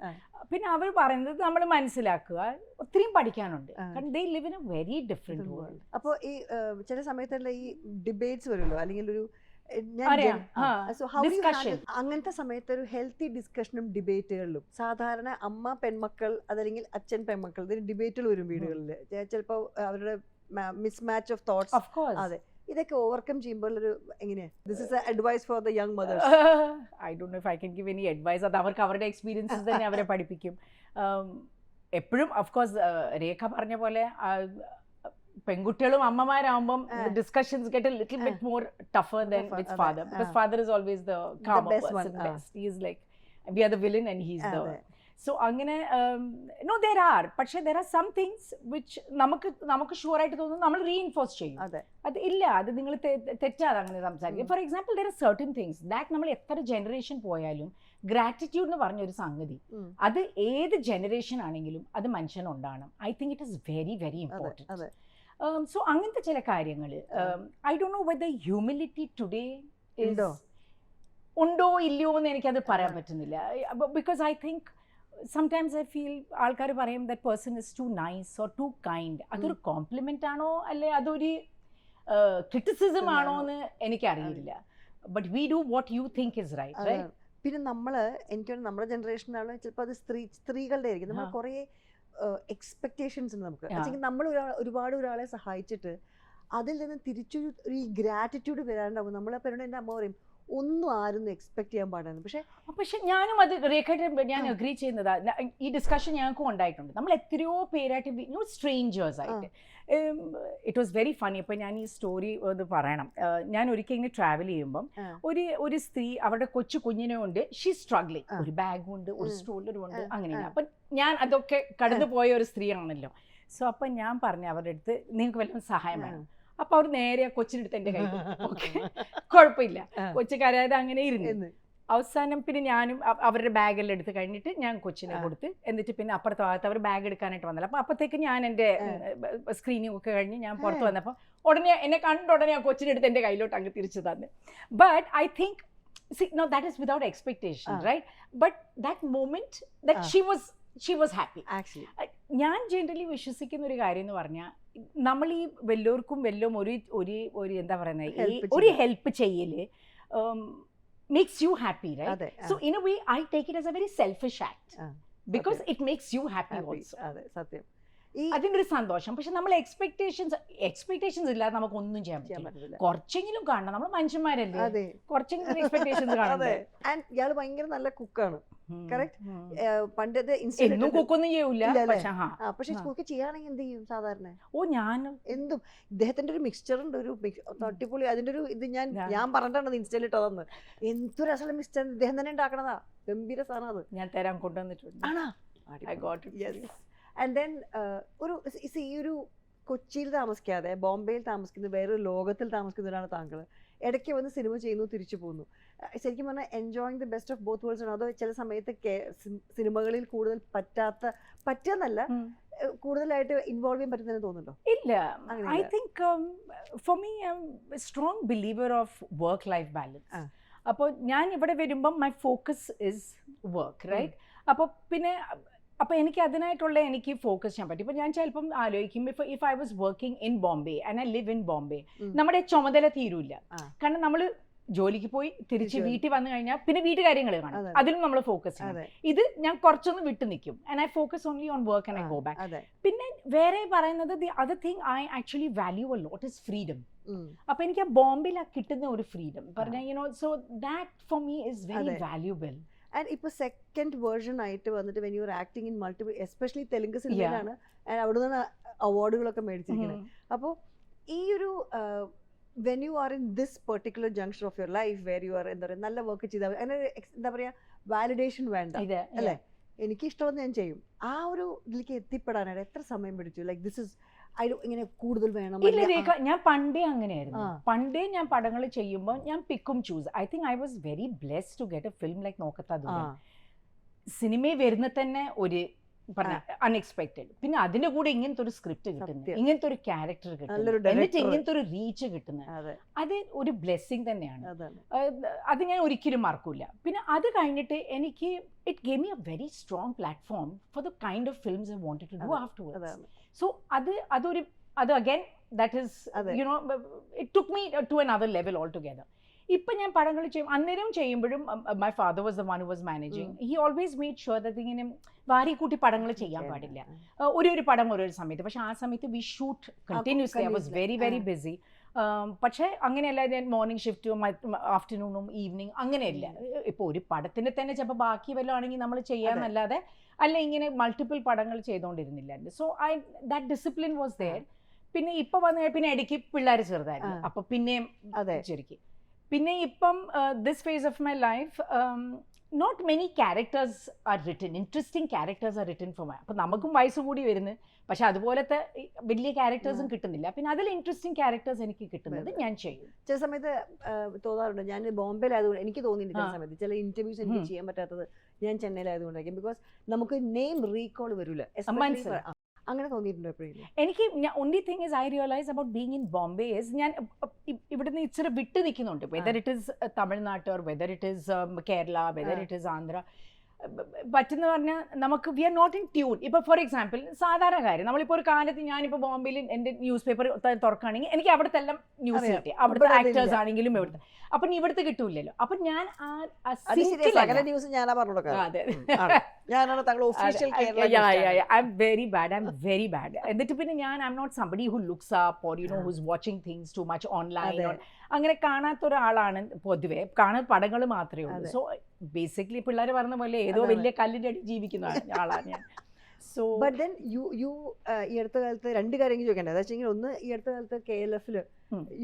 പിന്നെ അവർ പറയുന്നത് നമ്മൾ മനസ്സിലാക്കുക, ഒത്തിരിയും പഠിക്കാനുണ്ട്. കാരണം they live in A very different world. അപ്പോൾ ഈ ചില സമയത്തുള്ള ഈ ഡിബേറ്റ്സ് വരുമല്ലോ, അല്ലെങ്കിൽ ഒരു അങ്ങനത്തെ സമയത്ത് ഒരു ഹെൽത്തി ഡിസ്കഷനും ഡിബേറ്റുകളിലും സാധാരണ അമ്മ പെൺമക്കൾ അതല്ലെങ്കിൽ അച്ഛൻ പെൺമക്കൾ ഇതിന് ഡിബേറ്റുകൾ വരും വീടുകളിൽ. ചിലപ്പോൾ അവരുടെ മിസ്മാച്ച് ഓഫ് തോട്ട്സ്. അതെ, ഇതൊക്കെ ഓവർകം ചെയ്യുമ്പോൾ ഒരു എങ്ങനെയാ? This is advice for the young mothers. I don't know if I can give any advice. അത് അവർക്ക് അവരുടെ എക്സ്പീരിയൻസസ് തന്നെ അവരെ പഠിപ്പിക്കും. എപ്പോഴും ഓഫ്കോഴ്സ് രേഖ പറഞ്ഞ പോലെ പെൺകുട്ടികളും അമ്മമാരാകുമ്പം discussions get a little bit more tougher than with father, because father is always the calmer person, best. He is like we are the villain and he is the. So അങ്ങനെ no there are, പക്ഷേ there are some things which നമുക്ക് sure ആയിട്ട് തോന്നുന്നു നമ്മൾ reinforce ചെയ്യും. അത് ഇല്ല, അത് നിങ്ങൾ തെറ്റാതെ അങ്ങനെ സംസാരിക്കും. For example there are certain things that നമ്മൾ എത്ര ജനറേഷൻ പോയാലും ഗ്രാറ്റിറ്റ്യൂഡ് എന്ന് പറഞ്ഞൊരു സംഗതി, അത് ഏത് ജനറേഷൻ ആണെങ്കിലും അത് മനുഷ്യനുണ്ടാകണം. I think it is very very important. So അങ്ങനത്തെ ചില കാര്യങ്ങൾ I don't know whether humility today ഉണ്ടോ ഇല്ലയോ എന്ന് എനിക്കത് പറയാൻ പറ്റുന്നില്ല. Because I think sometimes I feel ആൾക്കാർ പറയും that person is too nice or too kind. അതൊരു കോംപ്ലിമെന്റ് ആണോ അല്ലെ അതൊരു ക്രിറ്റിസിസം ആണോ എന്ന് എനിക്കറിയില്ല. But we do what you think is right, right? പിന്നെ എനിക്ക് നമ്മുടെ ജനറേഷനാണ് ചിലപ്പോൾ അത് സ്ത്രീകളുടെ ആയിരിക്കും. നമ്മൾ കുറേ എക്സ്പെക്ടേഷൻസ് ഉണ്ട് നമുക്ക്. നമ്മൾ ഒരുപാട് ഒരാളെ സഹായിച്ചിട്ട് അതിൽ നിന്ന് തിരിച്ചൊരു ഈ ഗ്രാറ്റിറ്റ്യൂഡ് വരാണ്ടാവും. നമ്മളെ പേരുടെ എൻ്റെ അമ്മ പറയും, ഒന്നും ആരും എക്സ്പെക്ട് ചെയ്യാൻ പാടില്ല. പക്ഷെ ഞാനും അത് രേഖയുടെ ഞാൻ അഗ്രി ചെയ്യുന്നതാ. ഈ ഡിസ്കഷൻ ഞങ്ങൾക്കും ഉണ്ടായിട്ടുണ്ട്. നമ്മൾ എത്രയോ പേരായിട്ട് സ്ട്രേഞ്ചേഴ്സ് ആയിട്ട്. It was very funny. ഇപ്പം ഞാൻ ഈ സ്റ്റോറി ഒന്ന് പറയണം. ഞാൻ ഒരിക്കൽ ഇങ്ങനെ ട്രാവൽ ചെയ്യുമ്പം ഒരു സ്ത്രീ അവരുടെ കുഞ്ഞിനെ കൊണ്ട് ഷീ സ്ട്രഗ്ലിംഗ്, ഒരു ബാഗും ഉണ്ട്, ഒരു സ്ട്രോളറും ഉണ്ട്, അങ്ങനെയാണ്. അപ്പം ഞാൻ അതൊക്കെ കടന്നു പോയ ഒരു സ്ത്രീയാണല്ലോ. സോ അപ്പം ഞാൻ പറഞ്ഞു അവരുടെ അടുത്ത് നിങ്ങൾക്ക് വല്ലതും സഹായം വേണം. അപ്പൊ അവർ നേരെ കൊച്ചിനെടുത്ത് എൻ്റെ കയ്യിൽ. ഓക്കെ, കുഴപ്പമില്ല, കൊച്ചു കരയാതെ അങ്ങനെ ഇരുന്നു. അവസാനം പിന്നെ ഞാനും അവരുടെ ബാഗെല്ലാം എടുത്ത് കഴിഞ്ഞിട്ട് ഞാൻ കൊച്ചിനെ കൊടുത്ത്, എന്നിട്ട് പിന്നെ അപ്പുറത്തെ ഭാഗത്ത് അവർ ബാഗ് എടുക്കാനായിട്ട് വന്നല്ലോ. അപ്പോൾ അപ്പോഴത്തേക്ക് ഞാൻ എൻ്റെ സ്ക്രീനിങ് ഒക്കെ കഴിഞ്ഞ് ഞാൻ പുറത്ത് വന്നപ്പോൾ ഉടനെ എന്നെ കണ്ട ഉടനെ ആ കൊച്ചിനെടുത്ത് എൻ്റെ കയ്യിലോട്ട് അങ്ങ് തിരിച്ചു തന്നു. But I think no, that is without expectation, right? But that moment that she was happy. Actually, ഞാൻ ജനറലി വിശ്വസിക്കുന്ന ഒരു കാര്യം എന്ന് പറഞ്ഞാൽ നമ്മൾ ഈ വല്ലവർക്കും വല്ലതും ഒരു എന്താ പറയുന്നത് ഒരു ഹെൽപ്പ് ചെയ്യല് makes you happy, right? So in a way I take it as a very selfish act because it makes you happy also. സത്യം, അതിൻ്റെ ഒരു സന്തോഷം. പക്ഷെ നമ്മൾ എക്സ്പെക്ടേഷൻസ് ഇല്ലാതെ നമുക്ക് ഒന്നും ചെയ്യാൻ പറ്റില്ല. കുറച്ചെങ്കിലും കാണണം, നമ്മൾ മനുഷ്യന്മാരല്ലേ, കുറച്ചെങ്കിലും എക്സ്പെക്ടേഷൻസ് കാണണ്ടേ. ആൻഡ് ഇയാൾ ഭയങ്കര നല്ല കുക്കാണ്, കറക്റ്റ്. പണ്ടത്തെ ഒന്നും കുക്കൊന്നും ചെയ്യൂല, പക്ഷെ കുക്ക് ചെയ്യുകയാണെങ്കിൽ എന്ത് ചെയ്യും സാധാരണ? ഞാൻ എന്തും ഇദ്ദേഹത്തിന്റെ ഒരു മിക്സ്ചർ ഉണ്ട്, ഒരു തട്ടിപ്പൊളി. അതിന്റെ ഒരു ഇത് ഞാൻ പറഞ്ഞിട്ടാണ് ഇൻസ്റ്റയിൽ ഇട്ടതെന്ന്. എന്തൊരു രസമുള്ള മിക്സ്ചർ ഇദ്ദേഹം തന്നെ ഉണ്ടാക്കണതാ, ഗംഭീര സാധനം. അത് ഞാൻ തരാൻ കൊണ്ടുവന്നിട്ടുണ്ട്. ആണോ? I got it. Yes. And then ഈ ഒരു കൊച്ചിയിൽ താമസിക്കാതെ ബോംബെയിൽ താമസിക്കുന്ന വേറൊരു ലോകത്തിൽ താമസിക്കുന്നവരാണ് താങ്കൾ. ഇടയ്ക്ക് വന്ന് സിനിമ ചെയ്യുന്നു, തിരിച്ചു പോകുന്നു. ശരിക്കും പറഞ്ഞാൽ enjoying the best of both worlds ആണോ? അതോ ചില സമയത്ത് സിനിമകളിൽ കൂടുതൽ പറ്റാന്നല്ല, കൂടുതലായിട്ട് ഇൻവോൾവ് ചെയ്യാൻ പറ്റുന്നതെന്ന് തോന്നുന്നുണ്ടോ? ഇല്ല, I think for me I M a strong believer of work life balance. അപ്പോൾ ഞാൻ ഇവിടെ വരുമ്പം my focus is work, right? അപ്പോൾ എനിക്ക് അതിനായിട്ടുള്ള എനിക്ക് ഫോക്കസ് ചെയ്യാൻ പറ്റും. ഇപ്പോൾ ഞാൻ ചിലപ്പം ആലോചിക്കും, if I was working in Bombay and I live in Bombay, നമ്മുടെ ചുമതല തീരൂല. കാരണം നമ്മൾ ജോലിക്ക് പോയി തിരിച്ച് വീട്ടിൽ വന്നു കഴിഞ്ഞാൽ പിന്നെ വീട്ടുകാര്യങ്ങൾ കാണും, അതിലും നമ്മൾ ഫോക്കസ് ചെയ്യണം. ഇത് ഞാൻ കുറച്ചൊന്ന് വിട്ടു നിൽക്കും, and I focus only on work and I go back. പിന്നെ വേറെ പറയുന്നത് the other thing I actually value a lot is freedom. അപ്പൊ എനിക്ക് ആ ബോംബെയിൽ കിട്ടുന്ന ഒരു ഫ്രീഡം പറഞ്ഞാൽ so that for me is very valuable. And ഇപ്പോൾ സെക്കൻഡ് വേർഷൻ ആയിട്ട് വന്നിട്ട് when you are acting in multiple, especially Telugu സിനിമയിലാണ്, അവിടെ നിന്നാണ് അവാർഡുകളൊക്കെ മേടിച്ചിരിക്കുന്നത്. അപ്പോൾ ഈ ഒരു when you are in this particular junction of your life where you are എന്താ പറയുക, നല്ല വർക്ക് ചെയ്താൽ അങ്ങനെ എന്താ പറയുക വാലിഡേഷൻ വേണ്ട അല്ലേ, എനിക്ക് ഇഷ്ടമെന്ന് ഞാൻ ചെയ്യും. ആ ഒരു ഇതിലേക്ക് എത്തിപ്പെടാനായിട്ട് എത്ര സമയം പിടിച്ചു? ലൈക്ക് ദിസ് ഇസ് ഇങ്ങനെ കൂടുതൽ വേണം? ഇല്ല രേഖ, ഞാൻ പണ്ടേ അങ്ങനെയായിരുന്നു. പണ്ടേ ഞാൻ പടങ്ങൾ ചെയ്യുമ്പോൾ ഞാൻ പിക്കും choose. I think I was very blessed to get a film like നോക്കത്ത ദൂരം. സിനിമയിൽ വരുന്ന തന്നെ ഒരു പറഞ്ഞ അൺഎക്സ്പെക്റ്റഡ്, പിന്നെ അതിന്റെ കൂടെ ഇങ്ങനത്തെ ഒരു സ്ക്രിപ്റ്റ് കിട്ടുന്നത്, ഇങ്ങനത്തെ ഒരു ക്യാരക്ടർ കിട്ടുന്നത്, എന്നിട്ട് ഇങ്ങനത്തെ ഒരു റീച്ച് കിട്ടുന്നത്, അത് ഒരു ബ്ലെസ്സിങ് തന്നെയാണ്. അത് ഞാൻ ഒരിക്കലും മറക്കൂല. പിന്നെ അത് കഴിഞ്ഞിട്ട് എനിക്ക് it gave me a very strong platform for the kind of films I wanted to do afterwards. So അത് again that is you know it took me to another level all together. ഇപ്പം ഞാൻ പടങ്ങൾ ചെയ്യും, അന്നേരം ചെയ്യുമ്പോഴും my father was the one who was managing. He always made sure that ഇങ്ങനെ വാരിക്കൂട്ടി പടങ്ങൾ ചെയ്യാൻ പാടില്ല, ഒരു പടം ഒരു സമയത്ത്. പക്ഷെ ആ സമയത്ത് we shoot continuously. I was very very busy. പക്ഷേ അങ്ങനെയല്ല, ഞാൻ മോർണിംഗ് ഷിഫ്റ്റും ആഫ്റ്റർനൂണും ഈവനിങ് അങ്ങനെയല്ല. ഇപ്പോൾ ഒരു പടത്തിന് തന്നെ ചിലപ്പോൾ ബാക്കി വല്ലതും ആണെങ്കിൽ നമ്മൾ ചെയ്യാന്നല്ലാതെ അല്ല ഇങ്ങനെ മൾട്ടിപ്പിൾ പടങ്ങൾ ചെയ്തുകൊണ്ടിരുന്നില്ല. So that discipline was there. പിന്നെ ഇപ്പം വന്ന് പിന്നെ ഇടയ്ക്ക് പിള്ളേർ ചെറുതായിരുന്നു, അപ്പം പിന്നെയും ശരിക്കും. പിന്നെ ഇപ്പം this phase of my life not many characters are written, interesting characters are written for my. അപ്പം നമുക്കും വയസ്സ് കൂടി വരുന്നു, പക്ഷെ അതുപോലത്തെ വലിയ ക്യാരക്ടേഴ്സും കിട്ടുന്നില്ല. പിന്നെ അതിൽ ഇൻട്രസ്റ്റിംഗ് ക്യാരക്ടേഴ്സ് എനിക്ക് കിട്ടുന്നത് ഞാൻ ചെയ്യും. ചില സമയത്ത് തോന്നാറുണ്ട്, ഞാൻ ബോംബെയിലായതുകൊണ്ട് എനിക്ക് തോന്നിയിട്ടുണ്ട് ചില സമയത്ത് ചില ഇന്റർവ്യൂസ് എനിക്ക് ചെയ്യാൻ പറ്റാത്തത് ഞാൻ ചെന്നൈയിലായതുകൊണ്ടായിരിക്കും. ബിക്കോസ് നമുക്ക് നെയിം റീകോൾ വരില്ല, അങ്ങനെ തോന്നിയിട്ടുണ്ടോ എപ്പോഴും? എനിക്ക് only thing is I realise about being in Bombay is ഞാൻ ഇവിടുന്ന് ഇച്ചിരി വിട്ട് നിൽക്കുന്നുണ്ട്. Whether it is Tamil Nadu or whether it is Kerala, whether it is Andhra. പറ്റുന്ന പറഞ്ഞാൽ നമുക്ക് we are not in tune. ഇപ്പോൾ ഫോർ എക്സാമ്പിൾ സാധാരണ കാര്യം നമ്മളിപ്പോൾ ഒരു കാലത്ത് ഞാനിപ്പോൾ ബോംബെയിൽ എൻ്റെ ന്യൂസ് പേപ്പർ തുറക്കുകയാണെങ്കിൽ എനിക്ക് അവിടുത്തെ എല്ലാം ന്യൂസ് കിട്ടി, അവിടുത്തെ ആക്ടേഴ്സ് ആണെങ്കിലും ഇവിടുത്തെ. അപ്പം ഇവിടുത്തെ കിട്ടൂലല്ലോ. അപ്പം ഞാൻ ഐ എം വെരി ബാഡ്. എന്നിട്ട് പിന്നെ I M not somebody who looks up or you know who's watching things too much online. അങ്ങനെ കാണാത്ത ഒരാളാണ് പൊതുവെ, കാണുന്ന പടങ്ങൾ മാത്രമേ ഉള്ളൂ. സോ ബേസിക്കലി പിള്ളേർ പറഞ്ഞ പോലെ ഏതോ വലിയ കല്ലിൻ്റെ അടി ജീവിക്കുന്ന ആളാണ് ഞാൻ. സോ ബട്ട് ദെൻ യു ഈ അടുത്ത കാലത്ത് രണ്ട് കാര്യം ചോദിക്കണ്ടേ, അതാ വെച്ചെങ്കിൽ ഒന്ന് ഈ അടുത്ത കാലത്ത് KLF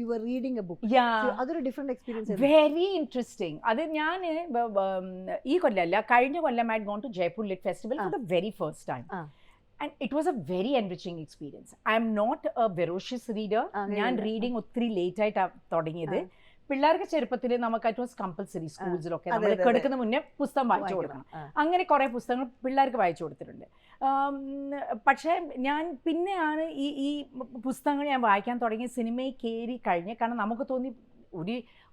you were reading a book. അതൊരു ഡിഫറെന്റ് എക്സ്പീരിയൻസ്, വെരി ഇൻട്രസ്റ്റിംഗ്. അത് ഞാൻ ഈ കൊല്ലമല്ല കഴിഞ്ഞ കൊല്ലം I gone to Jaipur lit festival for the very first time. And it was a very enriching experience. I am not a ferocious reader. ഞാൻ reading ഒത്തിരി late ആയിട്ടാണ് തുടങ്ങിയത്. പിള്ളേർക്ക് ചെറുപ്പത്തിൽ നമുക്ക് ഇറ്റ് വാസ് കമ്പൽസറി സ്കൂൾസിലൊക്കെ നമ്മൾ കിടക്കുന്ന മുന്നേ പുസ്തകം വായിച്ചു കൊടുക്കണം. അങ്ങനെ കുറേ പുസ്തകങ്ങൾ പിള്ളേർക്ക് വായിച്ചു കൊടുത്തിട്ടുണ്ട്. പക്ഷേ ഞാൻ പിന്നെയാണ് ഈ പുസ്തകങ്ങൾ ഞാൻ വായിക്കാൻ തുടങ്ങി സിനിമയിൽ കയറി കഴിഞ്ഞ്. കാരണം നമുക്ക് തോന്നി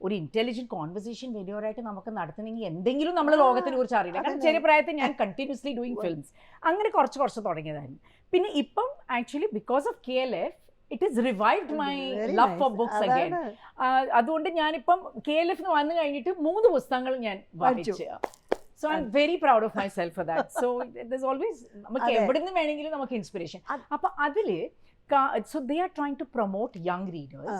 ഒരു ഇൻ്റലിജൻറ്റ് കോൺവെർസേഷൻ വലിയവരായിട്ട് നമുക്ക് നടത്തണമെങ്കിൽ എന്തെങ്കിലും നമ്മൾ ലോകത്തിനെ കുറിച്ച് അറിയില്ല. കാരണം ചെറിയ പ്രായത്തിൽ ഞാൻ കണ്ടിന്യൂസ്ലി ഡൂയിങ് ഫിലിംസ് അങ്ങനെ കുറച്ച് തുടങ്ങിയതായിരുന്നു. പിന്നെ ഇപ്പം actually because of KLF it is revived my love for books again. അതുകൊണ്ട് ഞാനിപ്പം KLF വന്നു കഴിഞ്ഞിട്ട് 3 പുസ്തകങ്ങൾ ഞാൻ വായിച്ചു. So I'm very proud of myself for that. So there's always നമുക്ക് എവിടെ നിന്ന് വേണമെങ്കിലും നമുക്ക് ഇൻസ്പിറേഷൻ. അപ്പോൾ അതിൽ so they are trying to promote young readers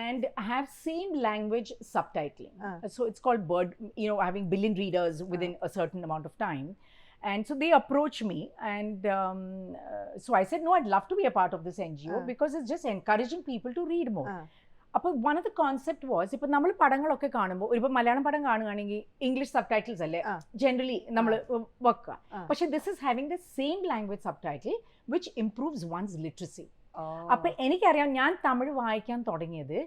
and have same language subtitling. So it's called Bird, you know, having billion readers within a certain amount of time. And so they approached me and so I said, no, I'd love to be a part of this NGO because it's just encouraging people to read more. അപ്പോൾ one of the concept was, ഇപ്പം നമ്മൾ പടങ്ങളൊക്കെ കാണുമ്പോൾ ഇപ്പോൾ മലയാളം പടം കാണുകയാണെങ്കിൽ English subtitles അല്ലേ generally നമ്മൾ വെക്കുക. പക്ഷേ this is having the same language subtitle which improves one's literacy. അപ്പം എനിക്കറിയാം ഞാൻ തമിഴ് വായിക്കാൻ തുടങ്ങിയത്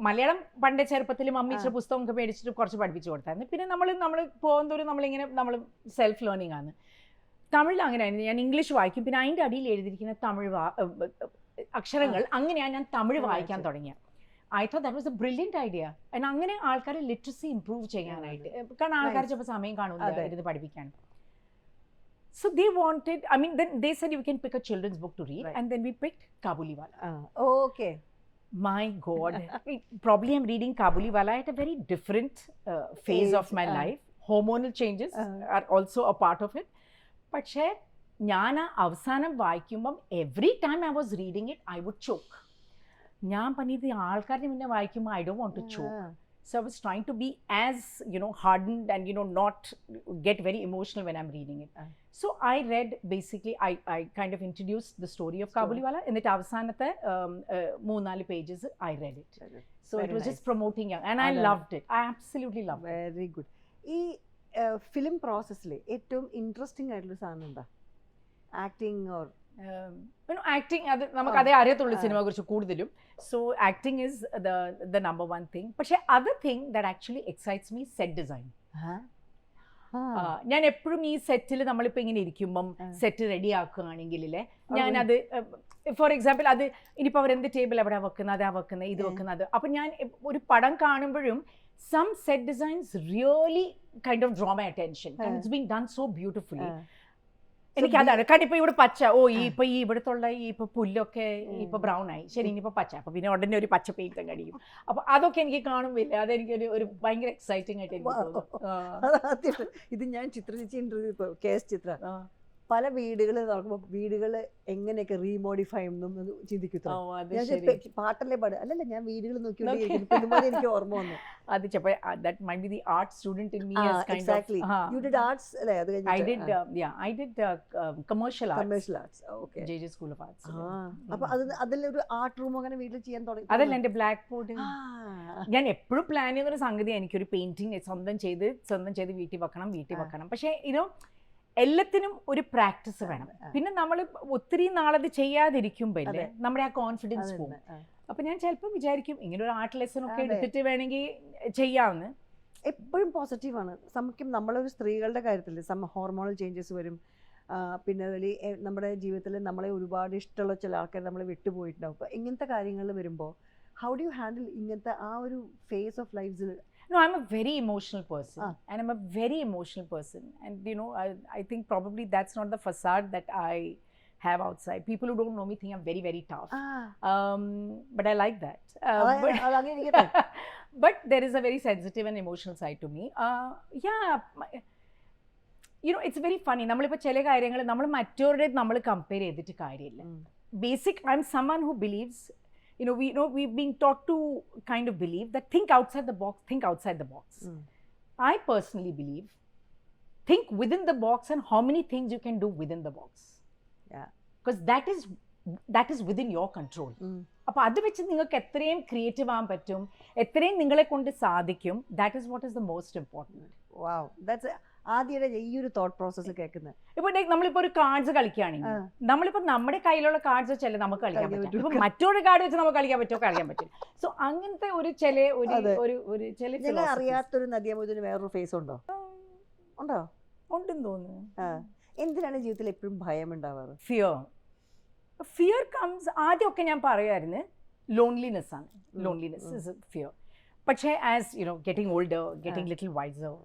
മലയാളം പണ്ടേ ചെറുപ്പത്തിൽ മമ്മി ഇച്ചിരി പുസ്തകമൊക്കെ മേടിച്ചിട്ട് കുറച്ച് പഠിപ്പിച്ചു കൊടുത്തായിരുന്നു. പിന്നെ നമ്മൾ പോകുന്നതോറും നമ്മൾ സെൽഫ് ലേണിംഗ് ആണ്. തമിഴിൽ അങ്ങനെയായിരുന്നു. ഞാൻ ഇംഗ്ലീഷ് വായിക്കും, പിന്നെ അതിൻ്റെ അടിയിൽ എഴുതിയിരിക്കുന്ന തമിഴ് അക്ഷരങ്ങൾ അങ്ങനെയാണ് ഞാൻ തമിഴ് വായിക്കാൻ തുടങ്ങിയത്. I thought that was A brilliant idea. അങ്ങനെ ആൾക്കാരെ ലിറ്ററസി ഇംപ്രൂവ് ചെയ്യാനായിട്ട്, കാരണം ആൾക്കാർ ചിലപ്പോൾ സമയം കാണില്ല ഇരുന്ന് പഠിപ്പിക്കാൻ. So they wanted, I mean, then they said you can pick a children's book to read, and then we picked Kabuliwala. Okay. My God, probably I'm reading Kabuliwala at a very different phase of my life. Hormonal changes are also a part of it. പക്ഷേ ഞാൻ അവസാനം വായിക്കുമ്പം every time I was reading it I would choke. ഞാൻ പറഞ്ഞത് ആൾക്കാരുടെ മുന്നേ വായിക്കുമ്പോൾ I don't want to choke. So I was trying to be as, you know, hardened and, you know, not get very emotional when I'm reading it. So I read, basically, I kind of introduced the story of Kabuliwala. In the avsanathe 3-4 pages, I read it. So very it was nice. Just promoting young. And I loved it. I absolutely loved it. Very good. ഈ film പ്രോസസ്സിൽ ഏറ്റവും interesting ആയിട്ടുള്ള സാധനം എന്താ? Acting or acting? അത് നമുക്ക് അതേ അറിയത്തുള്ളൂ സിനിമയെ കുറിച്ച് കൂടുതലും. So acting is the number 1 thing. പക്ഷേ other thing that actually excites me set design. ഞാൻ എപ്പോഴും ഈ സെറ്റിൽ നമ്മളിപ്പോൾ ഇങ്ങനെ ഇരിക്കുമ്പം സെറ്റ് റെഡി ആക്കുകയാണെങ്കിലേ ഞാനത് ഫോർ എക്സാമ്പിൾ അത് ഇനിയിപ്പോൾ അവരെന്ത് ടേബിൾ എവിടെ വെക്കുന്നത്, അതാ വെക്കുന്നത്, ഇത് വെക്കുന്നത്. അപ്പം ഞാൻ ഒരു പടം കാണുമ്പോഴും some set designs really kind of draw my attention and it's been done so beautifully. എനിക്കതാണ് കാരണം ഇപ്പോൾ ഇവിടെ പച്ച, ഇപ്പോൾ ഈ ഇവിടുത്തുള്ള ഇപ്പോൾ പുല്ലൊക്കെ ഇപ്പോൾ ബ്രൗൺ ആയി, ശരി ഇനിയിപ്പോൾ പച്ച, അപ്പോൾ പിന്നെ ഉടനെ ഒരു പച്ച പെയിന്റ് കഴിയും. അപ്പോൾ അതൊക്കെ എനിക്ക് കാണുമ്പില്ല, അതെനിക്കൊരു ഒരു ഭയങ്കര എക്സൈറ്റിംഗ് ആയിട്ട് എനിക്ക് തോന്നുന്നു. ഇത് ഞാൻ ചിത്രചേച്ചി ഇന്റർവ്യൂ KS ചിത്ര പല വീടുകൾ നോക്കുമ്പോൾ വീടുകൾ എങ്ങനെയൊക്കെ റീമോഡിഫൈ എന്നും ചിന്തിക്കുന്നു. പാട്ടല്ലേ പാട് അല്ലല്ല, ഞാൻ വീടുകൾ നോക്കിയോണ്ട് എനിക്ക് ഓർമ്മ വന്നു. അത് ചിലപ്പോൾ that might be the art student in me as kind exactly. of you did arts അല്ലേ? അത് I did commercial arts. Okay. JJ School of Arts. അപ്പോൾ അതിലൊരു ആർട്ട് റൂം അങ്ങനെ വീട്ടിൽ ചെയ്യാൻ തുടങ്ങി? അതല്ല, എൻ്റെ ബ്ലാക്ക് ബോർഡ് ഞാൻ എപ്പോഴും പ്ലാൻ ചെയ്യുന്നൊരു സംഗതി എനിക്കൊരു പെയിന്റിങ് സ്വന്തം ചെയ്ത് വീട്ടിൽ വെക്കണം. പക്ഷേ ഇനോ എല്ലാത്തിനും ഒരു പ്രാക്ടീസ് വേണം. പിന്നെ നമ്മൾ ഒത്തിരി നാളത് ചെയ്യാതിരിക്കുമ്പോൾ നമ്മുടെ ആ കോൺഫിഡൻസ് പോകും. അപ്പം ഞാൻ ചിലപ്പോൾ വിചാരിക്കും ഇങ്ങനെ ഒരു ആർട്ട് ലെസൺ ഒക്കെ എടുത്തിട്ട് വേണമെങ്കിൽ ചെയ്യാമെന്ന്. എപ്പോഴും പോസിറ്റീവാണ്. നമുക്കും നമ്മളൊരു സ്ത്രീകളുടെ കാര്യത്തിൽ ഹോർമോണൽ ചേഞ്ചസ് വരും. പിന്നെ അതുപോലെ നമ്മുടെ ജീവിതത്തിൽ നമ്മളെ ഒരുപാട് ഇഷ്ടമുള്ള ചില ആൾക്കാർ നമ്മളെ വിട്ടുപോയിട്ടുണ്ടാവും. അപ്പോൾ ഇങ്ങനത്തെ കാര്യങ്ങൾ വരുമ്പോൾ ഹൗ ഡു യു ഹാൻഡിൽ ഇങ്ങനത്തെ ആ ഒരു ഫേസ് ഓഫ് ലൈഫ്സിൽ? No, I'm a very emotional person, and I'm a very emotional person, and you know, I think probably that's not the facade that I have outside. People who don't know me think I'm very, very tough. But I like that. But there is a very sensitive and emotional side to me. You know, it's very funny. നമ്മളിപ്പോൾ ചില കാര്യങ്ങൾ നമ്മൾ മറ്റവരുടെ നമ്മൾ compare ചെയ്തിട്ട് കാര്യമില്ല. Basic, I'm someone who believes, you know, we've been taught to kind of believe that think outside the box, think outside the box. I personally believe, think within the box and how many things you can do within the box. Because that is within your control. അപ്പോൾ അത് വെച്ച് നിങ്ങൾക്ക് എത്രയും creative ആകാൻ പറ്റും, എത്രയും നിങ്ങളെ കൊണ്ട് സാധിക്കും, that is what is the most important. Wow, that's ആദ്യമായിട്ട് ഈ ഒരു തോട്ട് പ്രോസസ്സ് കേൾക്കുന്നത്. ഇപ്പോൾ നമ്മളിപ്പോൾ ഒരു കാർഡ്സ് കളിക്കുകയാണെങ്കിൽ നമ്മളിപ്പോൾ നമ്മുടെ കയ്യിലുള്ള കാർഡ്സ് വെച്ചല്ലേ നമുക്ക് കളിക്കാൻ പറ്റും. ഇപ്പം മറ്റൊരു കാർഡ് വെച്ച് നമുക്ക് കളിക്കാൻ പറ്റുമോ? കളിക്കാൻ പറ്റും. സോ അങ്ങനത്തെ ഒരു ചില അറിയാത്തൊരു നദിയ മൊയ്തുവിന് വേറൊരു ഫേസ് ഉണ്ടോ? ഉണ്ടെന്ന് തോന്നുന്നു. എന്തിനാണ് ജീവിതത്തിൽ എപ്പോഴും ഭയം ഉണ്ടാവാറ്? ഫിയർ കംസ്, ആദ്യമൊക്കെ ഞാൻ പറയുമായിരുന്നു ലോൺലിനെസ് ആണ്. Loneliness is fear. പക്ഷേ as you know, getting older, getting little wiser,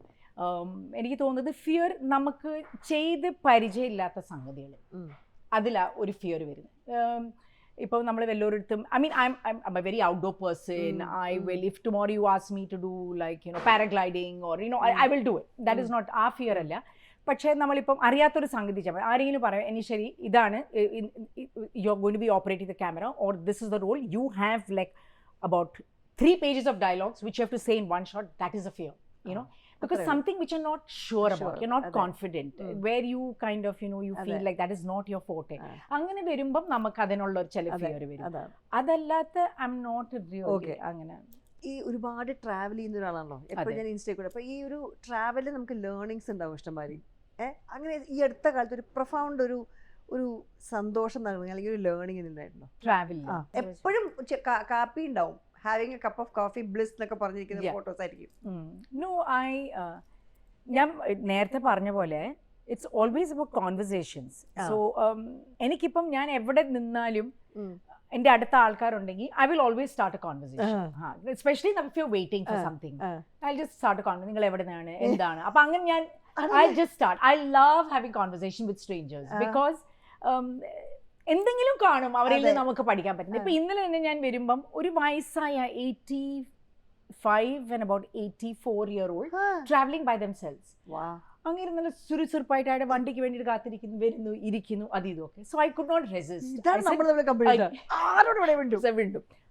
എനിക്ക് തോന്നുന്നത് ഫിയർ നമുക്ക് ചെയ്ത് പരിചയമില്ലാത്ത സംഗതികൾ, അതിലാ ഒരു ഫിയർ വരുന്നത്. ഇപ്പോൾ നമ്മൾ വല്ലവരിടത്തും, I mean I M a very outdoor person. I will, if tomorrow you ask me to do like you know paragliding or you know, I will do it. That is not, ആ fear അല്ല. പക്ഷേ നമ്മളിപ്പം അറിയാത്തൊരു സംഗതി ചെയ്യാം, ആരെങ്കിലും പറയാം ഇനി ശരി ഇതാണ്, you are going to be operating the camera or this is the role, you have like about 3 pages of dialogues which you have to say in one shot. That is a fear, you know, because something which you're not sure about, you're not confident, where you kind of, you know, you feel like that is not your forte. അങ്ങനെ വരുമ്പം നമുക്ക് അതിനുള്ള ഒരു ചില fear വരും. അതല്ലാത്ത I am not really അങ്ങനെ. ഈ ഒരുപാട് ട്രാവൽ ചെയ്യുന്ന ഒരാളാണല്ലോ, എപ്പോഴും ഞാൻ ഇൻസ്റ്റയിൽ കൂടെ. അപ്പോൾ ഈ ഒരു ട്രാവലിൽ നമുക്ക് ലേണിങ്സ് ഉണ്ടാവും ഇഷ്ടംമാതിരി. അങ്ങനെ ഈ അടുത്ത കാലത്ത് ഒരു പ്രൊഫൗണ്ട് ഒരു സന്തോഷം നൽകുന്ന അല്ലെങ്കിൽ ഒരു ലേണിംഗ് ഉണ്ടായിട്ടുണ്ടോ ട്രാവലിൽ? എപ്പോഴും കാപ്പി ഉണ്ടാവും, having a cup of coffee bliss എന്നൊക്കെ പറഞ്ഞിരിക്കുന്ന ഫോട്ടോസ് ആയിരിക്കും. നോ, ഞാൻ നേരത്തെ പറഞ്ഞ പോലെ it's always about conversations. So എനിക്കിപ്പം ഞാൻ എവിടെ നിന്നാലും എൻ്റെ അടുത്ത ആൾക്കാരുണ്ടെങ്കിൽ I will always start a conversation. Especially if you waiting for something, I just start a conversation. നിങ്ങൾ എവിടെയാണ്, എന്താണ്? അപ്പം അങ്ങനെ ഞാൻ I just start. I love having conversation with strangers because എന്തെങ്കിലും കാണും അവരിൽ നിന്ന് നമുക്ക് പഠിക്കാൻ പറ്റുന്നത്. ഇപ്പം ഇന്നലെ തന്നെ ഞാൻ വരുമ്പം ഒരു വയസ്സായ 85 and about 84-year-old traveling by themselves. അങ്ങനെ നല്ല സുറുസുറുപ്പായിട്ട് അവിടെ വണ്ടിക്ക് വേണ്ടിയിട്ട് കാത്തിരിക്കുന്നു, വരുന്നു, ഇരിക്കുന്നു, അത് ഇതൊക്കെ. So I could not resist. ആരോടും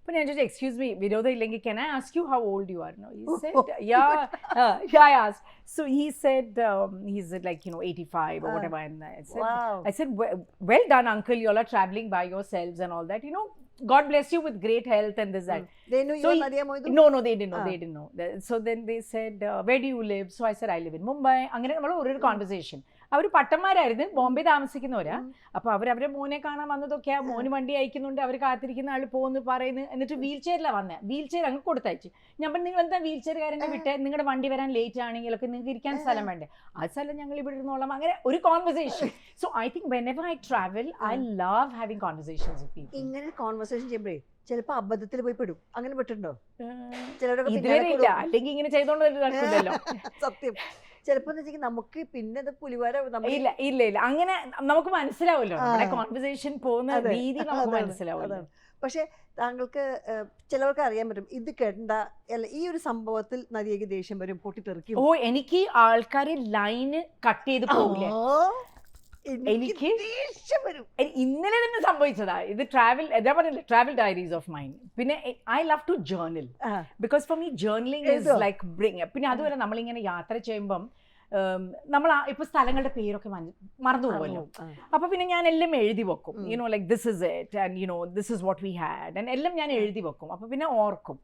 അപ്പോൾ ഞാൻ ചോദിച്ചു, എക്സ്ക്യൂസ് മീ, വിനോദം ഇല്ലെങ്കിൽ can I ask you how old you are? No, he said, yeah, I asked. So he said, he's like, you know, 85 or whatever. And I said, well done, uncle, you all are traveling by yourselves and all that, you know, God bless you with great health and this that. They knew you were Nadia Moidu? No, they didn't know. So then they said, where do you live? So I said, I live in Mumbai. അങ്ങനെ നമ്മൾ ഒരു conversation. അവർ പട്ടന്മാരായിരുന്നു, ബോംബെ താമസിക്കുന്നവരാ. അപ്പോൾ അവരുടെ മോനെ കാണാൻ വന്നതൊക്കെയാ, മോന് വണ്ടി അയക്കുന്നുണ്ട്, അവർ കാത്തിരിക്കുന്ന ആൾ പോകുന്നു പറയുന്നു. എന്നിട്ട് വീൽ ചെയറിലാണ് വന്നത്. വീൽ ചെയർ അങ്ങ് കൊടുത്തയച്ചു. ഞാൻ പറഞ്ഞു, നിങ്ങൾ എന്താ വീൽ ചെയർകാരനെ വിട്ട്, നിങ്ങളുടെ വണ്ടി വരാൻ ലേറ്റ് ആണെങ്കിലൊക്കെ നിങ്ങൾക്ക് ഇരിക്കാൻ സ്ഥലം വേണ്ടേ? ആ സ്ഥലം ഞങ്ങൾ ഇവിടെ ഇരുന്നോളാം. അങ്ങനെ ഒരു conversation. So I think whenever I travel, I love having conversations with people. ഇങ്ങനെ കോൺവെർസേഷൻ ചെയ്യുമ്പോഴേ ചിലപ്പോൾ അബദ്ധത്തിൽ പോയി പെടും. അങ്ങനെ പെട്ടിട്ടുണ്ടോ? ഇതുവരെ ഇല്ല, അല്ലെങ്കിൽ ഇങ്ങനെ ചെയ്തോണ്ട് നടക്കില്ലല്ലോ. സത്യം. ചിലപ്പോ നമുക്ക് പിന്നെ പുലിവാര ഇല്ല അങ്ങനെ നമുക്ക് മനസ്സിലാവുമല്ലോ, നമ്മുടെ കോൺവെർസേഷൻ പോകുന്ന രീതി നമുക്ക് മനസ്സിലാവുമല്ലോ. പക്ഷെ താങ്കൾക്ക് ചിലവർക്ക് അറിയാൻ പറ്റും ഇത് കേട്ട അല്ല, ഈ ഒരു സംഭവത്തിൽ നദിയക്ക് ദേഷ്യം വരും, പൊട്ടിത്തെറിക്കും. ഓ, എനിക്ക് ആൾക്കാര് ലൈന് കട്ട് ചെയ്ത് പോകില്ല, എനിക്ക് ഇന്നലെ തന്നെ സംഭവിച്ചതാ ഇത്. Travel diaries of mind. പിന്നെ I love to journal because for me journaling is like bring. പിന്നെ അതുപോലെ നമ്മളിങ്ങനെ യാത്ര ചെയ്യുമ്പം നമ്മൾ ഇപ്പൊ സ്ഥലങ്ങളുടെ പേരൊക്കെ മറന്നു പോകുമല്ലോ. അപ്പൊ പിന്നെ ഞാൻ എല്ലാം എഴുതി വെക്കും. You know like this is it and you know this is what we had and എല്ലാം ഞാൻ എഴുതി വെക്കും. അപ്പൊ പിന്നെ ഓർക്കും.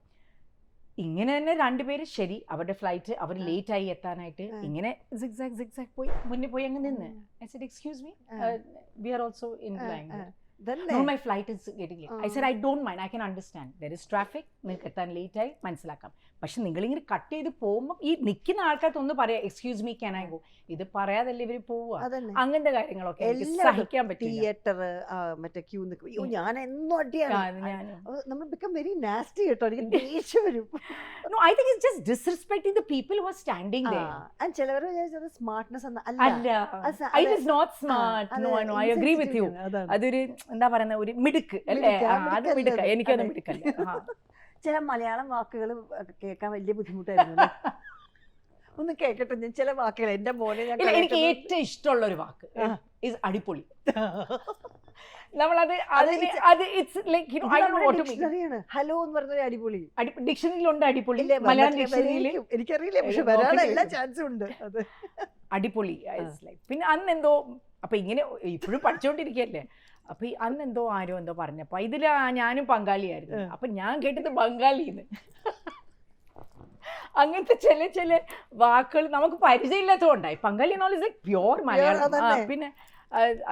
ഇങ്ങനെ തന്നെ രണ്ടുപേര് ശരി, അവരുടെ ഫ്ലൈറ്റ് അവർ ലേറ്റ് ആയി എത്താനായിട്ട് ഇങ്ങനെ സിഗ്സാഗ് പോയി മുന്നേ പോയി അങ്ങ് നിന്ന്. I said, excuse me, we are also in flying. No, my flight is getting late. I said, I don't mind. I can understand. There is traffic. നിങ്ങൾക്ക് എത്താൻ ലേറ്റ് ആയി മനസ്സിലാക്കാം. പക്ഷെ നിങ്ങളിങ്ങനെ കട്ട് ചെയ്ത് പോകുമ്പോൾ ഈ നിൽക്കുന്ന ആൾക്കാർക്ക് ഒന്ന് പറയാം, excuse me can I go. ഇത് പറയാതല്ലേ ഇവർ പോവുക. അങ്ങനത്തെ കാര്യങ്ങളൊക്കെ എനിക്ക് സഹിക്കാൻ പറ്റില്ല. തിയേറ്റർ മറ്റേ ക്യൂ നിൽക്കും. ഞാൻ എന്നും അടിയാണ്. നമ്മൾ become very nasty കേട്ടോ. എനിക്ക് ദേഷ്യം വരും. No, I think it's just disrespecting the people who are standing there. And ചിലവർ വിചാരിച്ചത് സ്മാർട്ട്നെസ് അല്ല. It is not smart. No, I agree with you. അതൊരു എന്താ പറയുന്ന ഒരു മിടുക്ക് അല്ലേ? അത് മിടുക്ക. എനിക്കത് മിടുക്കല്ല. ചില മലയാളം വാക്കുകൾ കേൾക്കാൻ വലിയ ബുദ്ധിമുട്ടായിരുന്നു. ഒന്ന് കേൾക്കട്ടെ ഞാൻ ചില വാക്കുകൾ. എന്റെ മോനെ എനിക്ക് ഏറ്റവും ഇഷ്ടമുള്ള ഒരു വാക്ക് അടിപൊളി. നമ്മളത് ഹലോ എന്ന് പറഞ്ഞ അടിപൊളി ഡിക്ഷണറിയിലുണ്ട്. അടിപൊളി മലയാളം ഡിക്ഷണറിയിൽ എനിക്കറിയില്ല, പക്ഷെ വരാനുള്ള എല്ലാ ചാൻസും ഉണ്ട്. അത് അടിപൊളി. പിന്നെ അന്ന് എന്തോ അപ്പൊ ഇങ്ങനെ ഇപ്പോഴും പഠിച്ചോണ്ടിരിക്കല്ലേ. അപ്പൊ അന്ന് എന്തോ ആരോ എന്തോ പറഞ്ഞപ്പോ ഇതിൽ ഞാനും പങ്കാളിയായിരുന്നു. അപ്പൊ ഞാൻ കേട്ടത് ബംഗാളിന്ന്. അങ്ങനത്തെ ചില വാക്കുകൾ നമുക്ക് പരിചയമില്ലാത്തതുകൊണ്ടായി. പങ്കാളി നോളജ് ലൈക് പ്യോർ മലയാളം. പിന്നെ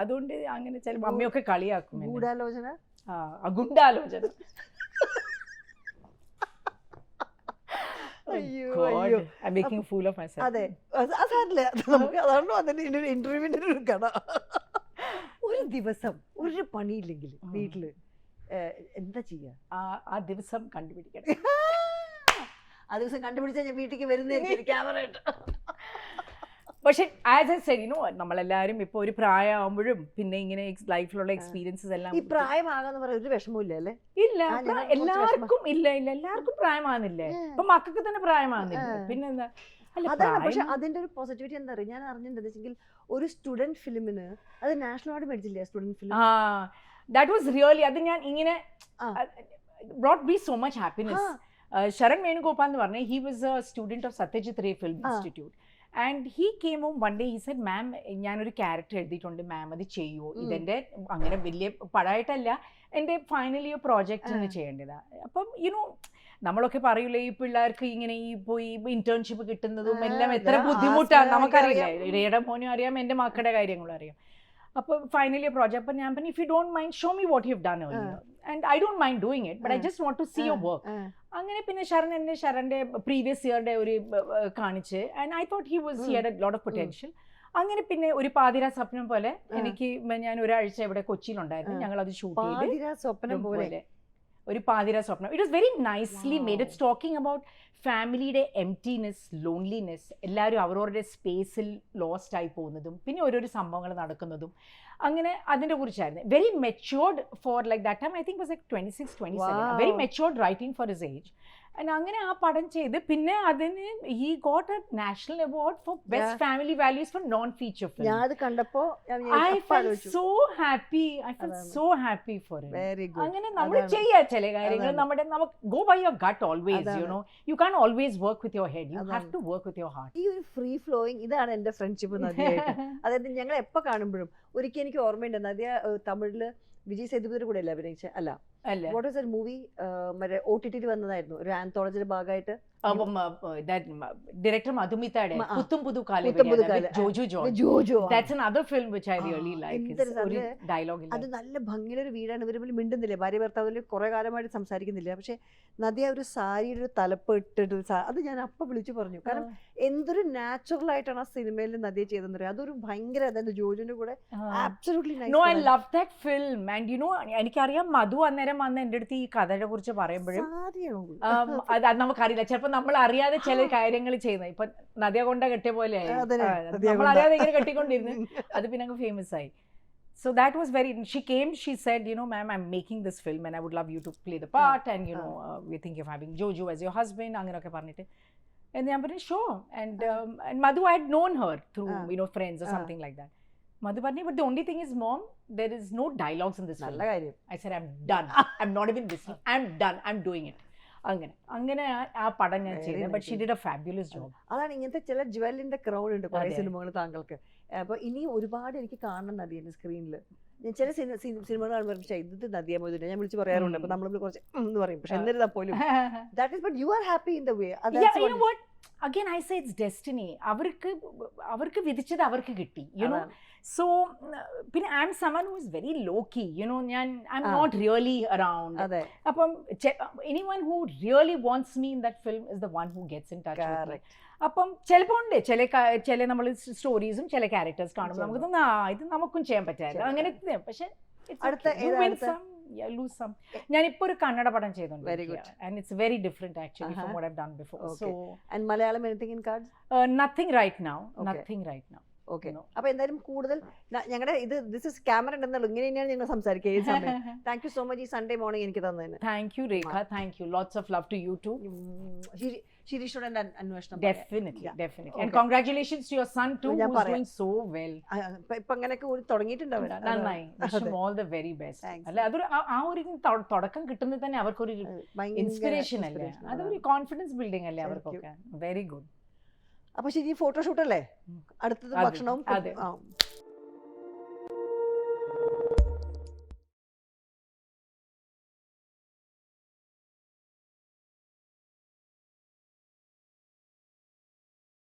അതുകൊണ്ട് അങ്ങനെ ചില മമ്മിയൊക്കെ കളിയാക്കും. ഗൂഢാലോചന. ഗുണ്ടാലോചന. അതെ, അതല്ല നമുക്ക് അതാണോ അതിന്റെ ഇന്റർവ്യൂവിന്റെ ഒരു കഥ. ഒരു ദിവസം ഒരു പണിയില്ലെങ്കിൽ വീട്ടില് എന്താ ചെയ്യാ? ആ ദിവസം കണ്ടുപിടിക്കണം. ആ ദിവസം കണ്ടുപിടിച്ചാൽ ഞാൻ വീട്ടിലേക്ക് വരുന്നതായിരിക്കും ക്യാമറ ഇട്ട്. പക്ഷെ ആസ് ഐ സെഡ്, നമ്മളെല്ലാവരും ഇപ്പോൾ ഒരു പ്രായമാകുമ്പോഴും പിന്നെ ഇങ്ങനെ ലൈഫിലുള്ള എക്സ്പീരിയൻസസ് എല്ലാം ഈ പ്രായമാകാന്ന് പറയാൻ ഒരു വിഷമവും അല്ലേ? ഇല്ല, എല്ലാവർക്കും എല്ലാവർക്കും പ്രായമാകുന്നില്ലേ? ഇപ്പൊ മക്കൾക്ക് തന്നെ പ്രായമാകുന്നില്ല. പിന്നെന്താ? അതാണ്. പക്ഷെ അതിന്റെ ഒരു പോസിറ്റിവിറ്റി എന്താ പറയുക, ഞാൻ അറിഞ്ഞിട്ടുണ്ടെന്ന് വെച്ചെങ്കിൽ ഒരു സ്റ്റുഡന്റ് ഫിലിമിന് അത് നാഷണൽ അവാർഡ് മേടിച്ചില്ലേ student film. That was really, അത് ഞാൻ ഇങ്ങനെ brought me so much happiness. Sharan Venugopal എന്ന് പറഞ്ഞ, he was a student of Satyajit Ray Film Institute. And he came home one day, he said, ma'am, ഞാനൊരു character എഴുതിയിട്ടുണ്ട്, മാം അത് ചെയ്യുമോ? ഇതെൻ്റെ അങ്ങനെ വലിയ പടമായിട്ടല്ല, എൻ്റെ ഫൈനലി പ്രോജക്റ്റ് ചെയ്യേണ്ടതാ. അപ്പം നമ്മളൊക്കെ പറയൂലേ ഈ പിള്ളേർക്ക് ഇങ്ങനെ ഈ പോയി ഇന്റേൺഷിപ്പ് കിട്ടുന്നതും എല്ലാം എത്ര ബുദ്ധിമുട്ടാണ് നമുക്കറിയില്ല. രേയുടെ മോനും അറിയാം, എൻ്റെ മക്കളുടെ കാര്യങ്ങളും അറിയാം. അപ്പോൾ ഫൈനലി പ്രോജക്റ്റ്. അപ്പം ഞാൻ പറഞ്ഞു, if you don't mind show me what you have done earlier and I don't mind doing it, but I just want to see your work. അങ്ങനെ പിന്നെ ശരണിന്റെ പ്രീവിയസ് ഇയറുടെ ഒരു കാണിച്ച്, and I thought he had a lot of potential. അങ്ങനെ പിന്നെ ഒരു പാതിരാ സ്വപ്നം പോലെ എനിക്ക്, ഞാൻ ഒരാഴ്ച ഇവിടെ കൊച്ചിയിലുണ്ടായിരുന്നു, ഞങ്ങൾ അത് ഷൂട്ട് ചെയ്ത്. സ്വപ്നം പോലെ ഒരു പാതിരാ സ്വപ്നം. It was very nicely made. It's talking about ഫാമിലിയുടെ എംപ്റ്റിനെസ്, ലോൺലിനെസ്, എല്ലാവരും അവരവരുടെ സ്പേസിൽ ലോസ്റ്റ് ആയി പോകുന്നതും പിന്നെ ഓരോരോ സംഭവങ്ങൾ നടക്കുന്നതും, അങ്ങനെ അതിനെ കുറിച്ചായിരുന്നു. Very matured for like that time. I think was like 26-27. Very matured writing for his age. And അങ്ങനെ ആ പടം ചെയ്ത് പിന്നെ അതിന് he got a national award for best family values for non feature film. ഞാൻ അത് കണ്ടപ്പോ I felt so happy. I felt so happy for him. അങ്ങനെ നമ്മൾ ചെയ്യാ ചില കാര്യങ്ങൾ, നമുക്ക് go by your gut always. You can always work with your head, you have to work with your heart. ഈ ഒരു ഫ്രീ ഫ്ലോയിങ്, ഇതാണ് എന്റെ ഫ്രണ്ട്ഷിപ്പ് നദിയായിട്ട്. അതായത് ഞങ്ങൾ എപ്പോ കാണുമ്പോഴും, ഒരിക്കൽ എനിക്ക് ഓർമ്മയുണ്ട്, നദിയ തമിഴില് വിജയ് സേതുപതിയുടെ കൂടെ അല്ലേ അഭിനയിച്ച? അല്ല, വാട്ട് വാസ് ദാറ്റ് മൂവി? മറ്റേ OTT വന്നതായിരുന്നു, ഒരു ആന്തോളജിയുടെ ഭാഗമായിട്ട്. ഡയറക്ടർ മധുമിതയുടെ പുത്തും പുതു കാലം. അത് നല്ല ഭംഗിയൊരു വീടാണ്. ഇവർ മിണ്ടുന്നില്ല, ഭാര്യ ഭർത്താവിൽ കുറെ കാലമായിട്ട് സംസാരിക്കുന്നില്ല. പക്ഷെ നദിയ ഒരു സാരിയുടെ ഒരു തലപ്പ് ഇട്ടിട്ട്, അത് ഞാൻ അപ്പൊ വിളിച്ചു പറഞ്ഞു. കാരണം എന്തൊരു നാച്ചുറൽ ആയിട്ടാണ് ആ സിനിമയിൽ നദിയ ചെയ്തെന്ന് പറയാം. അതൊരു ഭയങ്കര, അതായത് ജോജുവിന്റെ കൂടെ absolutely nice. No, I love that film. And എനിക്കറിയാം, മധു അന്നേരം വന്ന് എൻ്റെ അടുത്ത് ഈ കഥയെ കുറിച്ച് പറയുമ്പോഴും അത് നമുക്കറിയില്ല, ചിലപ്പോൾ നമ്മൾ അറിയാതെ ചില കാര്യങ്ങൾ ചെയ്യുന്നത്. ഇപ്പൊ നദിയ കൊണ്ട കെട്ടിയ പോലെ നമ്മൾ അറിയാതെ ഇങ്ങനെ കെട്ടിക്കൊണ്ടിരുന്നു, അത് പിന്നെ അങ്ങ് ഫേമസ് ആയി. So that was very, she came, she said, ma'am, I'm making this film and I would love you to play the part, and we think of having Jojo as your husband, അങ്ങനെയൊക്കെ പറഞ്ഞിട്ട്. And ഞാൻ പറഞ്ഞു sure. And Madhu, I had known her through friends or something like that. Madhu പറഞ്ഞു, but the only thing is, mom, there is no dialogues in this film. I said, I'm done. I'm not even listening. I'm done. I'm doing it. അങ്ങനെ ആ പടം ഞാൻ ചെയ്തത്. But she did A fabulous job. അതാണ് ഇങ്ങനത്തെ ചില ജ്വല്ലിന്റെ crowd ഉണ്ട് കുറെ സിനിമകൾ താങ്കൾക്ക്. അപ്പൊ ഇനി ഒരുപാട് എനിക്ക് കാണണം നദിയുടെ സ്ക്രീനിൽ. ഞാൻ ചില സിനിമകൾ കാണുമ്പോൾ ഇത് നദിയ മൊയ്തുവിന്റെ ഞാൻ വിളിച്ച് പറയാറുണ്ട്. അപ്പൊ നമ്മൾ കുറച്ച് എന്ന് പറയും, പക്ഷെ എന്നിരുന്നാൽ പോലും that is, but you are happy in the way. again I say it's destiny. അവർക്ക് വിധിച്ചത് അവർക്ക് കിട്ടി, you know. So പിന്നെ I'm someone who is very low key, you know. I'm not really around. അപ്പം anyone who really wants me in that film is the one who gets in touch with me. അപ്പം ചിലപ്പോൾ ഉണ്ട് ചില നമ്മൾ സ്റ്റോറീസും ചില characters കാണുമ്പോൾ നമുക്ക് തോന്നുന്നു ഇത് നമുക്കും ചെയ്യാൻ പറ്റാറില്ല അങ്ങനത്തെ. പക്ഷെ ഞാനിപ്പോ ഒരു കന്നഡ പടം ചെയ്തോണ്ടിരിക്കുകയാണ് and it's very different actually from what I've done before. So and Malayalam anything in cards? Nothing right now. Okay. അപ്പൊ എന്തായാലും കൂടുതൽ ഞങ്ങളുടെ ഇത് ദിസ് ഇസ് ക്യാമറ ഉണ്ടെന്നുള്ളൂ, ഇങ്ങനെ തന്നെയാണ് ഞങ്ങൾ സംസാരിക്കുക ഈ സമയം. താങ്ക് യു സോ മച്ച് ഈ സൺഡേ മോർണിംഗ് എനിക്ക് തന്നതിന്. Thank you Rekha, thank you. Lots of love to you too. ശിരീഷോടെ അന്വേഷണം definitely. And congratulations to your son too, who's doing so well. ഇപ്പൊ അങ്ങനെയൊക്കെ തുടങ്ങിയിട്ടുണ്ട് അവർ. നന്നായി. wish him all the very best. അല്ല അതൊരു ആ ഒരു തുടക്കം കിട്ടുന്നത് തന്നെ അവർക്കൊരു ഇൻസ്പിറേഷൻ അല്ലേ, അതൊരു കോൺഫിഡൻസ് ബിൽഡിംഗ് അല്ലേ അവർക്കൊക്കെ. Very good. അപ്പൊ ശരി, ഫോട്ടോഷൂട്ട് അല്ലേ അടുത്തത്? ഭക്ഷണവും